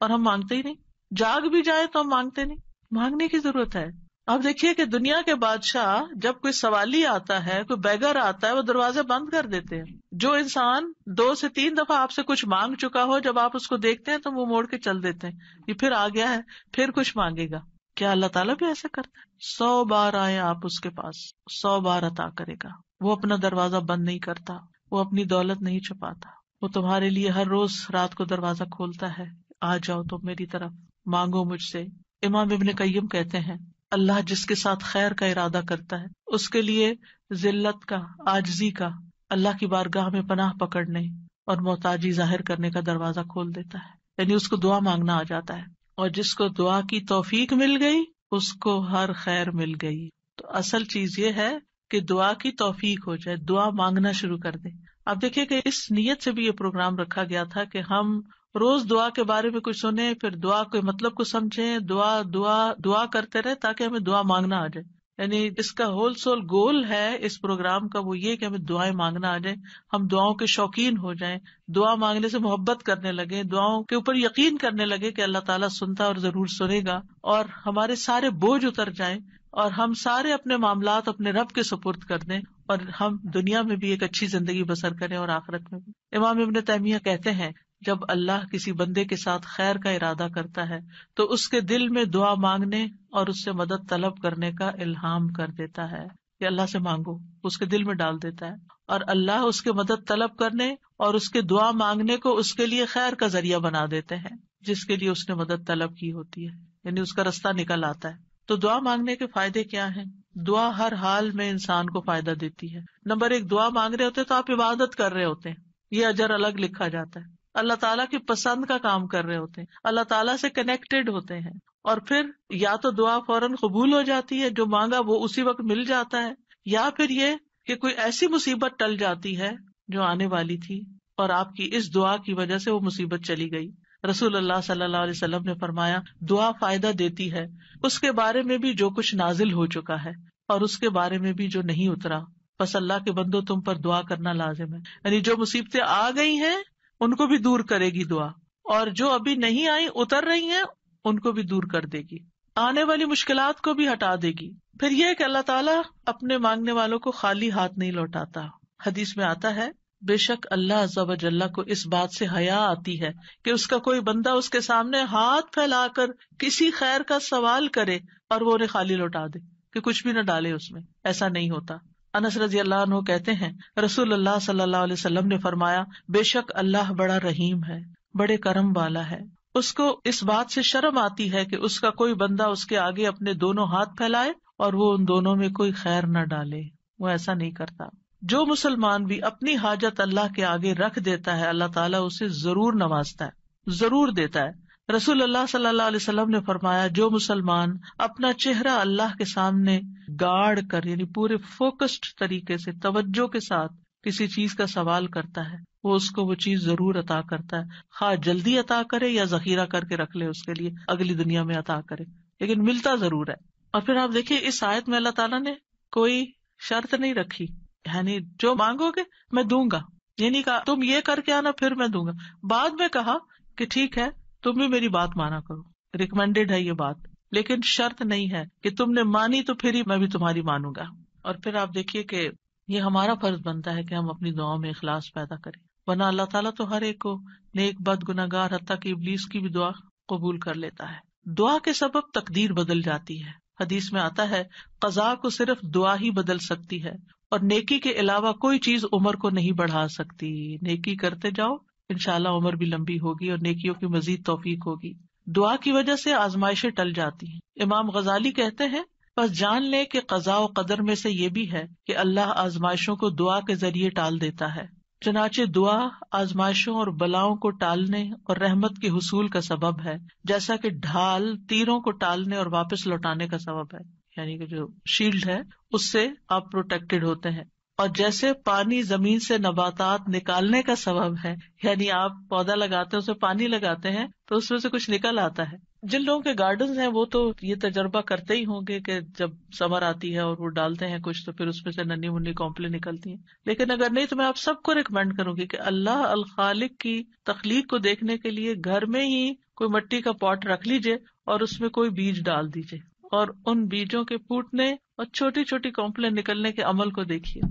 اور ہم مانگتے ہی نہیں. جاگ بھی جائے تو ہم مانگتے نہیں. مانگنے کی ضرورت ہے. آپ دیکھیے کہ دنیا کے بادشاہ جب کوئی سوالی آتا ہے، کوئی بیگر آتا ہے، وہ دروازے بند کر دیتے ہیں. جو انسان 2 سے 3 دفعہ آپ سے کچھ مانگ چکا ہو، جب آپ اس کو دیکھتے ہیں تو وہ موڑ کے چل دیتے ہیں، یہ پھر آ گیا ہے، پھر کچھ مانگے گا. کیا اللہ تعالیٰ بھی ایسا کرتا ہے؟ 100 بار آئے آپ اس کے پاس، 100 بار عطا کرے گا. وہ اپنا دروازہ بند نہیں کرتا، وہ اپنی دولت نہیں چھپاتا. وہ تمہارے لیے ہر روز رات کو دروازہ کھولتا ہے، آ جاؤ تم میری طرف، مانگو مجھ سے. امام ابن قیم کہتے ہیں، اللہ جس کے ساتھ خیر کا ارادہ کرتا ہے اس کے لیے ذلت کا، عاجزی کا، اللہ کی بارگاہ میں پناہ پکڑنے اور محتاجی ظاہر کرنے کا دروازہ کھول دیتا ہے. یعنی اس کو دعا مانگنا آ جاتا ہے. اور جس کو دعا کی توفیق مل گئی اس کو ہر خیر مل گئی. تو اصل چیز یہ ہے کہ دعا کی توفیق ہو جائے، دعا مانگنا شروع کر دیں. آپ دیکھیں کہ اس نیت سے بھی یہ پروگرام رکھا گیا تھا کہ ہم روز دعا کے بارے میں کچھ سنیں، پھر دعا کے مطلب کو سمجھیں، دعا دعا دعا کرتے رہے تاکہ ہمیں دعا مانگنا آ جائے. یعنی اس کا ہول سول گول ہے اس پروگرام کا، وہ یہ کہ ہمیں دعائیں مانگنا آ جائے، ہم دعاؤں کے شوقین ہو جائیں، دعا مانگنے سے محبت کرنے لگے، دعاؤں کے اوپر یقین کرنے لگے کہ اللہ تعالیٰ سنتا اور ضرور سنے گا، اور ہمارے سارے بوجھ اتر جائیں اور ہم سارے اپنے معاملات اپنے رب کے سپرد کر دیں، اور ہم دنیا میں بھی ایک اچھی زندگی بسر کریں اور آخرت میں بھی. امام ابن تیمیہ کہتے ہیں، جب اللہ کسی بندے کے ساتھ خیر کا ارادہ کرتا ہے تو اس کے دل میں دعا مانگنے اور اس سے مدد طلب کرنے کا الہام کر دیتا ہے کہ اللہ سے مانگو، اس کے دل میں ڈال دیتا ہے، اور اللہ اس کے مدد طلب کرنے اور اس کے دعا مانگنے کو اس کے لیے خیر کا ذریعہ بنا دیتے ہیں جس کے لیے اس نے مدد طلب کی ہوتی ہے، یعنی اس کا رستہ نکل آتا ہے. تو دعا مانگنے کے فائدے کیا ہیں؟ دعا ہر حال میں انسان کو فائدہ دیتی ہے. نمبر 1، دعا مانگ رہے ہوتے تو آپ عبادت کر رہے ہوتے ہیں، یہ اجر الگ لکھا جاتا ہے. اللہ تعالیٰ کی پسند کا کام کر رہے ہوتے ہیں، اللہ تعالیٰ سے کنیکٹڈ ہوتے ہیں، اور پھر یا تو دعا فوراً قبول ہو جاتی ہے، جو مانگا وہ اسی وقت مل جاتا ہے، یا پھر یہ کہ کوئی ایسی مصیبت ٹل جاتی ہے جو آنے والی تھی اور آپ کی اس دعا کی وجہ سے وہ مصیبت چلی گئی. رسول اللہ صلی اللہ علیہ وسلم نے فرمایا، دعا فائدہ دیتی ہے اس کے بارے میں بھی جو کچھ نازل ہو چکا ہے اور اس کے بارے میں بھی جو نہیں اترا. بس اللہ کے بندو تم پر دعا کرنا لازم ہے. یعنی جو مصیبتیں آ گئی ہیں ان کو بھی دور کرے گی دعا، اور جو ابھی نہیں آئی اتر رہی ہیں ان کو بھی دور کر دے گی، آنے والی مشکلات کو بھی ہٹا دے گی. پھر یہ کہ اللہ تعالیٰ اپنے مانگنے والوں کو خالی ہاتھ نہیں لوٹاتا. حدیث میں آتا ہے، بے شک اللہ عز و جل کو اس بات سے حیا آتی ہے کہ اس کا کوئی بندہ اس کے سامنے ہاتھ پھیلا کر کسی خیر کا سوال کرے اور وہ انہیں خالی لوٹا دے، کہ کچھ بھی نہ ڈالے اس میں. ایسا نہیں ہوتا. انس رضی اللہ عنہ کہتے ہیں، رسول اللہ صلی اللہ علیہ وسلم نے فرمایا، بے شک اللہ بڑا رحیم ہے، بڑے کرم والا ہے. اس کو اس بات سے شرم آتی ہے کہ اس کا کوئی بندہ اس کے آگے اپنے دونوں ہاتھ پھیلائے اور وہ ان دونوں میں کوئی خیر نہ ڈالے. وہ ایسا نہیں کرتا. جو مسلمان بھی اپنی حاجت اللہ کے آگے رکھ دیتا ہے، اللہ تعالیٰ اسے ضرور نوازتا ہے، ضرور دیتا ہے. رسول اللہ صلی اللہ علیہ وسلم نے فرمایا، جو مسلمان اپنا چہرہ اللہ کے سامنے گاڑ کر، یعنی پورے فوکسڈ طریقے سے توجہ کے ساتھ کسی چیز کا سوال کرتا ہے، وہ اس کو وہ چیز ضرور عطا کرتا ہے، خواہ جلدی عطا کرے یا ذخیرہ کر کے رکھ لے اس کے لیے، اگلی دنیا میں عطا کرے، لیکن ملتا ضرور ہے. اور پھر آپ دیکھیے اس آیت میں اللہ تعالیٰ نے کوئی شرط نہیں رکھی، یعنی جو مانگو گے میں دوں گا، یعنی کہا تم یہ کر کے آنا پھر میں دوں گا. بعد میں کہا کہ ٹھیک ہے تم بھی میری بات مانا کرو، ریکمینڈیڈ ہے یہ بات، لیکن شرط نہیں ہے کہ تم نے مانی تو پھر ہی میں بھی تمہاری مانوں گا. اور پھر آپ دیکھیے کہ یہ ہمارا فرض بنتا ہے کہ ہم اپنی دعاؤں میں اخلاص پیدا کریں، ورنہ اللہ تعالیٰ تو ہر ایک کو، نیک بد گناہگار حتیٰ کہ ابلیس کی بھی دعا قبول کر لیتا ہے. دعا کے سبب تقدیر بدل جاتی ہے. حدیث میں آتا ہے، قضاء کو صرف دعا ہی بدل سکتی ہے، اور نیکی کے علاوہ کوئی چیز عمر کو نہیں بڑھا سکتی. نیکی کرتے جاؤ، انشاءاللہ عمر بھی لمبی ہوگی اور نیکیوں کی مزید توفیق ہوگی. دعا کی وجہ سے آزمائشیں ٹل جاتی ہیں. امام غزالی کہتے ہیں، بس جان لے کہ قضاء و قدر میں سے یہ بھی ہے کہ اللہ آزمائشوں کو دعا کے ذریعے ٹال دیتا ہے. چنانچہ دعا آزمائشوں اور بلاؤں کو ٹالنے اور رحمت کے حصول کا سبب ہے، جیسا کہ ڈھال تیروں کو ٹالنے اور واپس لوٹانے کا سبب ہے. یعنی کہ جو شیلڈ ہے اس سے آپ پروٹیکٹڈ ہوتے ہیں. اور جیسے پانی زمین سے نباتات نکالنے کا سبب ہے، یعنی آپ پودا لگاتے ہیں، اس میں پانی لگاتے ہیں تو اس میں سے کچھ نکل آتا ہے. جن لوگوں کے گارڈنز ہیں وہ تو یہ تجربہ کرتے ہی ہوں گے کہ جب سمر آتی ہے اور وہ ڈالتے ہیں کچھ تو پھر اس میں سے ننھی منی کونپلیں نکلتی ہیں. لیکن اگر نہیں تو میں آپ سب کو ریکمینڈ کروں گی کہ اللہ الخالق کی تخلیق کو دیکھنے کے لیے گھر میں ہی کوئی مٹی کا پاٹ رکھ لیجئے اور اس میں کوئی بیج ڈال دیجئے اور ان بیجوں کے پھوٹنے اور چھوٹی چھوٹی کونپلیں نکلنے کے عمل کو دیکھیے.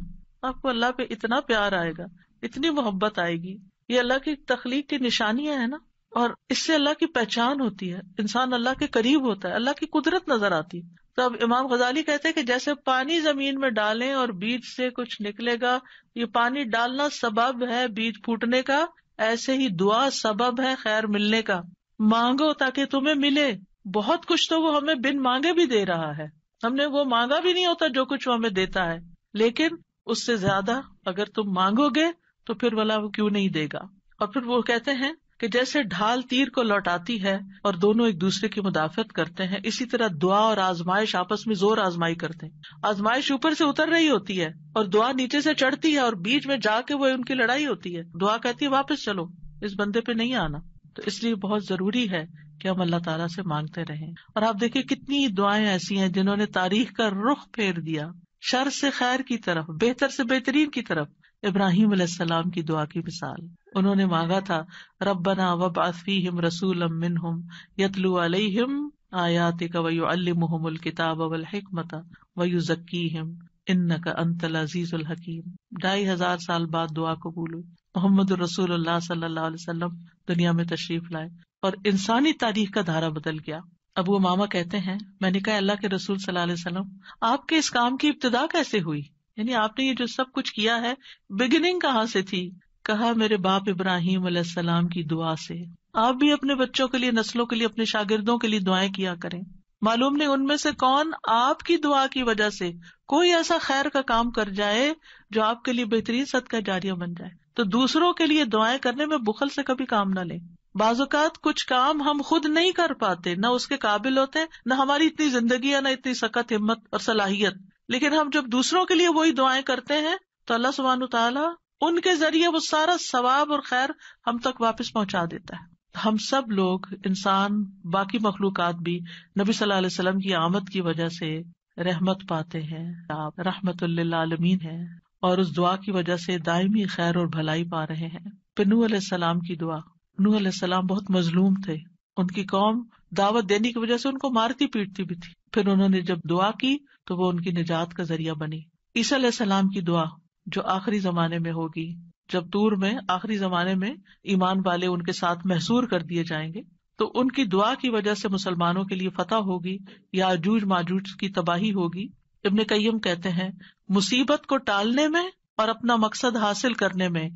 آپ کو اللہ پہ اتنا پیار آئے گا، اتنی محبت آئے گی. یہ اللہ کی تخلیق کی نشانیاں ہیں نا، اور اس سے اللہ کی پہچان ہوتی ہے، انسان اللہ کے قریب ہوتا ہے، اللہ کی قدرت نظر آتی. تو اب امام غزالی کہتے ہیں کہ جیسے پانی زمین میں ڈالیں اور بیج سے کچھ نکلے گا، یہ پانی ڈالنا سبب ہے بیج پھوٹنے کا، ایسے ہی دعا سبب ہے خیر ملنے کا. مانگو تاکہ تمہیں ملے. بہت کچھ تو وہ ہمیں بن مانگے بھی دے رہا ہے، ہم نے وہ مانگا بھی نہیں ہوتا جو کچھ وہ ہمیں دیتا ہے، لیکن اس سے زیادہ اگر تم مانگو گے تو پھر والا وہ کیوں نہیں دے گا. اور پھر وہ کہتے ہیں کہ جیسے ڈھال تیر کو لوٹاتی ہے اور دونوں ایک دوسرے کی مدافعت کرتے ہیں، اسی طرح دعا اور آزمائش آپس میں زور آزمائی کرتے ہیں. آزمائش اوپر سے اتر رہی ہوتی ہے اور دعا نیچے سے چڑھتی ہے اور بیچ میں جا کے وہ ان کی لڑائی ہوتی ہے. دعا کہتی ہے واپس چلو، اس بندے پہ نہیں آنا. تو اس لیے بہت ضروری ہے کہ ہم اللہ تعالیٰ سے مانگتے رہیں. اور آپ دیکھیں کتنی دعائیں ایسی ہیں جنہوں نے تاریخ کا رخ پھیر دیا، شر سے خیر کی طرف، بہتر سے بہترین کی طرف. ابراہیم علیہ السلام کی دعا کی مثال، انہوں نے مانگا تھا ربنا وابعث فیہم رسولا منہم یتلو علیہم آیاتک ویعلمہم الکتاب والحکمت ویزکیہم انک انت العزیز الحکیم. 2500 سال بعد دعا قبول ہوئی. محمد رسول اللہ صلی اللہ علیہ وسلم دنیا میں تشریف لائے اور انسانی تاریخ کا دھارا بدل گیا. ابو امامہ کہتے ہیں میں نے کہا اللہ کے رسول صلی اللہ علیہ وسلم آپ کے اس کام کی ابتدا کیسے ہوئی، یعنی آپ نے یہ جو سب کچھ کیا ہے بگننگ کہاں سے تھی؟ کہا میرے باپ ابراہیم علیہ السلام کی دعا سے. آپ بھی اپنے بچوں کے لیے، نسلوں کے لیے، اپنے شاگردوں کے لیے دعائیں کیا کریں. معلوم نہیں ان میں سے کون آپ کی دعا کی وجہ سے کوئی ایسا خیر کا کام کر جائے جو آپ کے لیے بہترین صدقہ جاریہ بن جائے. تو دوسروں کے لیے دعائیں کرنے میں بخل سے کبھی کام نہ لیں. بعض اوقات کچھ کام ہم خود نہیں کر پاتے، نہ اس کے قابل ہوتے، نہ ہماری اتنی زندگی ہے، نہ اتنی سخت ہمت اور صلاحیت، لیکن ہم جب دوسروں کے لیے وہی دعائیں کرتے ہیں تو اللہ سبحانہ تعالیٰ ان کے ذریعے وہ سارا ثواب اور خیر ہم تک واپس پہنچا دیتا ہے. ہم سب لوگ، انسان، باقی مخلوقات بھی نبی صلی اللہ علیہ وسلم کی آمد کی وجہ سے رحمت پاتے ہیں. آپ رحمت للعالمین ہیں اور اس دعا کی وجہ سے دائمی خیر اور بھلائی پا رہے ہیں. پھر نوح علیہ السلام کی دعا. نوح علیہ السلام بہت مظلوم تھے، ان کی قوم دعوت دینے کی وجہ سے ان کو مارتی پیٹتی بھی تھی. پھر انہوں نے جب دعا کی تو وہ ان کی نجات کا ذریعہ بنی. عیسیٰ علیہ السلام کی دعا جو آخری زمانے میں ہوگی، جب طور میں آخری زمانے میں ایمان والے ان کے ساتھ محصور کر دیے جائیں گے تو ان کی دعا کی وجہ سے مسلمانوں کے لیے فتح ہوگی، یاجوج ماجوج کی تباہی ہوگی. ابن قیم کہتے ہیں مصیبت کو ٹالنے میں اور اپنا مقصد حاصل کرنے میں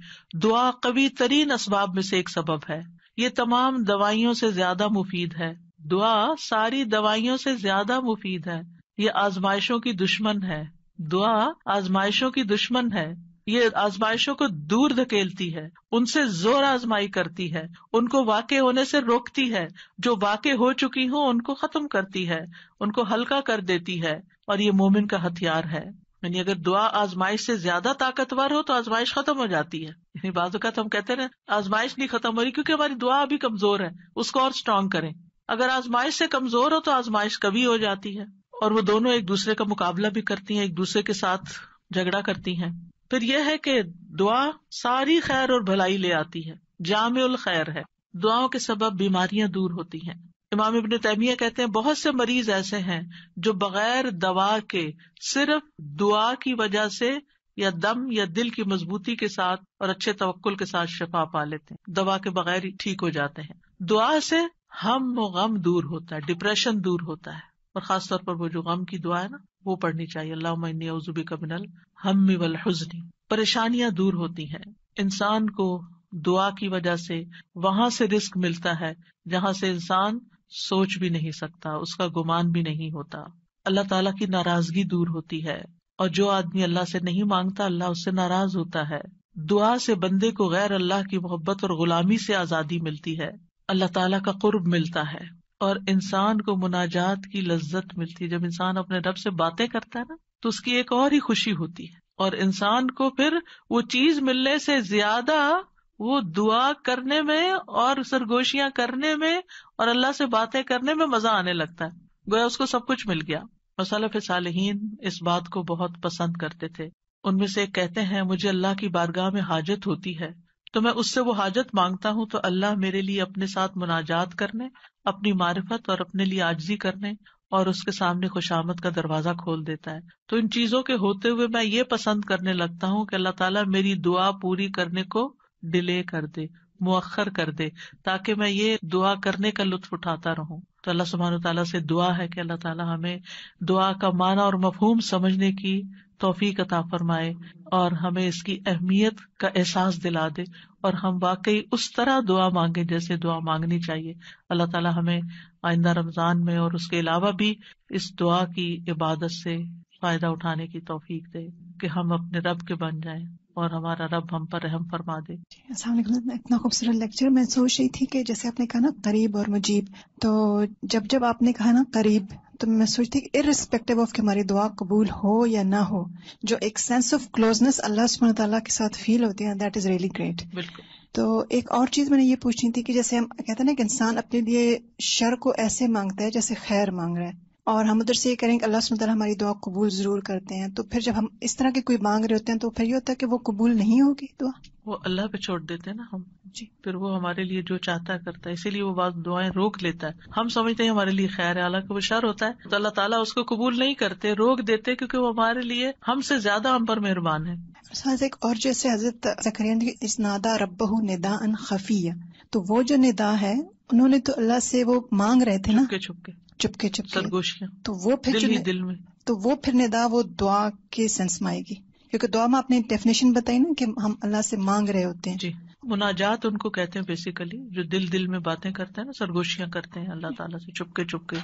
دعا قوی ترین اسباب میں سے ایک سبب ہے. یہ تمام دوائیوں سے زیادہ مفید ہے. دعا ساری دوائیوں سے زیادہ مفید ہے. یہ آزمائشوں کی دشمن ہے. دعا آزمائشوں کی دشمن ہے. یہ آزمائشوں کو دور دھکیلتی ہے، ان سے زور آزمائی کرتی ہے، ان کو واقع ہونے سے روکتی ہے، جو واقع ہو چکی ہوں ان کو ختم کرتی ہے، ان کو ہلکا کر دیتی ہے. اور یہ مومن کا ہتھیار ہے. یعنی اگر دعا آزمائش سے زیادہ طاقتور ہو تو آزمائش ختم ہو جاتی ہے. یعنی بعض اوقات ہم کہتے ہیں آزمائش نہیں ختم ہو رہی کیونکہ ہماری دعا ابھی کمزور ہے، اس کو اور اسٹرانگ کریں. اگر آزمائش سے کمزور ہو تو آزمائش کبھی ہو جاتی ہے اور وہ دونوں ایک دوسرے کا مقابلہ بھی کرتی ہیں، ایک دوسرے کے ساتھ جھگڑا کرتی ہیں. پھر یہ ہے کہ دعا ساری خیر اور بھلائی لے آتی ہے، جامع الخیر ہے. دعاؤں کے سبب بیماریاں دور ہوتی ہیں. امام ابن تیمیہ کہتے ہیں بہت سے مریض ایسے ہیں جو بغیر دوا کے صرف دعا کی وجہ سے یا دم یا دل کی مضبوطی کے ساتھ اور اچھے توکل کے ساتھ شفا پا لیتے ہیں، دوا کے بغیر ہی ٹھیک ہو جاتے ہیں. دعا سے ہم و غم دور ہوتا ہے، ڈپریشن دور ہوتا ہے. اور خاص طور پر وہ جو غم کی دعا ہے نا وہ پڑھنی چاہیے. اللہم انی اعوذ بک من الہم والحزن. پریشانیاں دور ہوتی ہیں. انسان کو دعا کی وجہ سے وہاں سے رزق ملتا ہے جہاں سے انسان سوچ بھی نہیں سکتا، اس کا گمان بھی نہیں ہوتا. اللہ تعالیٰ کی ناراضگی دور ہوتی ہے اور جو آدمی اللہ سے نہیں مانگتا اللہ اس سے ناراض ہوتا ہے. دعا سے بندے کو غیر اللہ کی محبت اور غلامی سے آزادی ملتی ہے، اللہ تعالیٰ کا قرب ملتا ہے. اور انسان کو مناجات کی لذت ملتی ہے. جب انسان اپنے رب سے باتیں کرتا ہے نا تو اس کی ایک اور ہی خوشی ہوتی ہے, اور انسان کو پھر وہ چیز ملنے سے زیادہ وہ دعا کرنے میں اور سرگوشیاں کرنے میں اور اللہ سے باتیں کرنے میں مزہ آنے لگتا ہے, گویا اس کو سب کچھ مل گیا. سلف صالحین اس بات کو بہت پسند کرتے تھے. ان میں سے ایک کہتے ہیں, مجھے اللہ کی بارگاہ میں حاجت ہوتی ہے تو میں اس سے وہ حاجت مانگتا ہوں تو اللہ میرے لیے اپنے ساتھ مناجات کرنے, اپنی معرفت اور اپنے لیے عاجزی کرنے اور اس کے سامنے خوشامد کا دروازہ کھول دیتا ہے. تو ان چیزوں کے ہوتے ہوئے میں یہ پسند کرنے لگتا ہوں کہ اللہ تعالیٰ میری دعا پوری کرنے کو ڈیلے کر دے, مؤخر کر دے, تاکہ میں یہ دعا کرنے کا لطف اٹھاتا رہوں. تو اللہ سبحانہ تعالیٰ سے دعا ہے کہ اللہ تعالیٰ ہمیں دعا کا معنی اور مفہوم سمجھنے کی توفیق عطا فرمائے اور ہمیں اس کی اہمیت کا احساس دلا دے, اور ہم واقعی اس طرح دعا مانگے جیسے دعا مانگنی چاہیے. اللہ تعالیٰ ہمیں آئندہ رمضان میں اور اس کے علاوہ بھی اس دعا کی عبادت سے فائدہ اٹھانے کی توفیق دے کہ ہم اپنے رب کے بن جائیں اور ہمارا رب ہم پر رحم فرما دے. السلام علیکم. اتنا خوبصورت لیکچر. میں سوچ رہی تھی کہ جیسے آپ نے کہا نا قریب اور مجیب, تو جب آپ نے کہا نا قریب, تو میں سوچتی کہ ارسپیکٹو آف کہ ہماری دعا قبول ہو یا نہ ہو, جو ایک سینس آف کلوزنس اللہ سبحانہ تعالیٰ کے ساتھ فیل ہوتی ہے, دیٹ از ریئلی گریٹ. بالکل. تو ایک اور چیز میں نے یہ پوچھنی تھی کہ جیسے ہم کہتے ہیں نا کہ انسان اپنے لیے شر کو ایسے مانگتا ہے جیسے خیر مانگ رہا ہے, اور ہم ادھر سے یہ کریں کہ اللہ سبحانہ تعالیٰ ہماری دعا قبول ضرور کرتے ہیں, تو پھر جب ہم اس طرح کے کوئی مانگ رہے ہوتے ہیں تو پھر یہ ہوتا ہے کہ وہ قبول نہیں ہوگی دعا, وہ اللہ پہ چھوڑ دیتے ہیں نا ہم. جی. پھر وہ ہمارے لیے جو چاہتا ہے کرتا ہے, اسی لیے وہ بعض دعائیں روک لیتا ہے. ہم سمجھتے ہیں ہمارے لیے خیر ہے, حالانکہ وہ شر ہوتا ہے, تو اللہ تعالیٰ اس کو قبول نہیں کرتے, روک دیتے, کیونکہ وہ ہمارے لیے ہم سے زیادہ ہم پر مہربان ہے. ایک اور جیسے حضرت زکریا نے اس نادا ربہ نداء خفیہ, تو وہ جو ندا ہے انہوں نے تو اللہ سے وہ مانگ رہے تھے نا چپکے سرگوشیاں, تو وہ پھر دل ہی دل میں, تو وہ پھر ندا وہ دعا کے سینس میں آئے گی, کیونکہ دعا میں آپ نے ڈیفینیشن بتائی نا کہ ہم اللہ سے مانگ رہے ہوتے ہیں. جی. مناجات ان کو کہتے ہیں بیسیکلی, جو دل دل میں باتیں کرتے ہیں نا, سرگوشیاں کرتے ہیں اللہ تعالیٰ سے چپکے چپکے,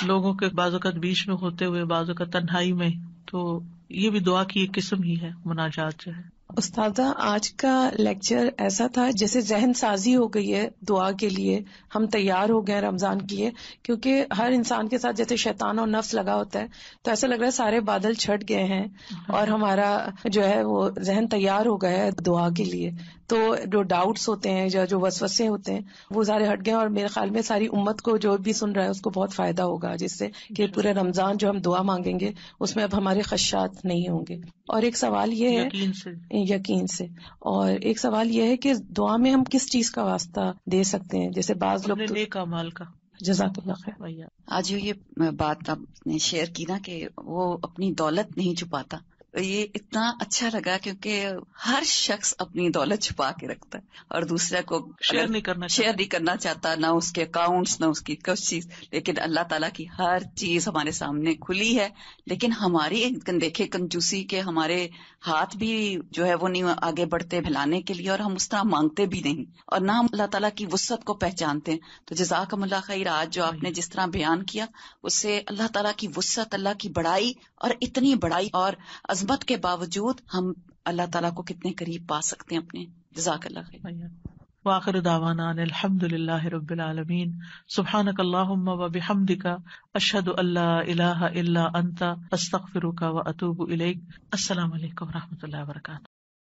لوگوں کے بعض اوقات بیچ میں ہوتے ہوئے, بعض اوقات تنہائی میں. تو یہ بھی دعا کی ایک قسم ہی ہے مناجات جو ہے. استاذہ آج کا لیکچر ایسا تھا جیسے ذہن سازی ہو گئی ہے دعا کے لیے, ہم تیار ہو گئے رمضان کے لیے, کیونکہ ہر انسان کے ساتھ جیسے شیطان اور نفس لگا ہوتا ہے, تو ایسا لگ رہا ہے سارے بادل چھٹ گئے ہیں اور ہمارا جو ہے وہ ذہن تیار ہو گیا ہے دعا کے لیے. تو جو ڈاؤٹس ہوتے ہیں یا جو وسوسے ہوتے ہیں وہ سارے ہٹ گئے, اور میرے خیال میں ساری امت کو جو بھی سن رہا ہے اس کو بہت فائدہ ہوگا, جس سے کہ پورے رمضان جو ہم دعا مانگیں گے اس میں اب ہمارے خدشات نہیں ہوں گے. اور ایک سوال یہ ہے یقین سے, اور ایک سوال یہ ہے کہ دعا میں ہم کس چیز کا واسطہ دے سکتے ہیں, جیسے بعض لوگ نیک اعمال کا. جزاک اللہ خیر. آج جو یہ بات آپ نے شیئر کی نا کہ وہ اپنی دولت نہیں چھپاتا, یہ اتنا اچھا لگا, کیونکہ ہر شخص اپنی دولت چھپا کے رکھتا ہے اور دوسرے کو شیئر نہیں کرنا چاہتا, نہ اس کے اکاؤنٹس نہ اس کی کچھ چیز. لیکن اللہ تعالیٰ کی ہر چیز ہمارے سامنے کھلی ہے, لیکن ہماری دیکھے کنجوسی کے ہمارے ہاتھ بھی جو ہے وہ نہیں آگے بڑھتے بھلانے کے لیے, اور ہم اس طرح مانگتے بھی نہیں, اور نہ ہم اللہ تعالیٰ کی وسعت کو پہچانتے ہیں. تو جزاکم اللہ خیر, آج جو آپ نے جس طرح بیان کیا اس سے اللہ تعالیٰ کی وسعت, اللہ کی بڑائی, اور اتنی بڑائی اور عظمت کے باوجود ہم اللہ تعالیٰ کو کتنے قریب پا سکتے ہیں اپنے. جزاک اللہ خیر. وآخر دعوانا الحمد للہ رب العالمین. سبحانک اللہم و بحمدک, اشہد ان لا الہ الا انت, استغفرک و اتوب الیک. السلام علیکم و رحمۃ اللہ وبرکاتہ.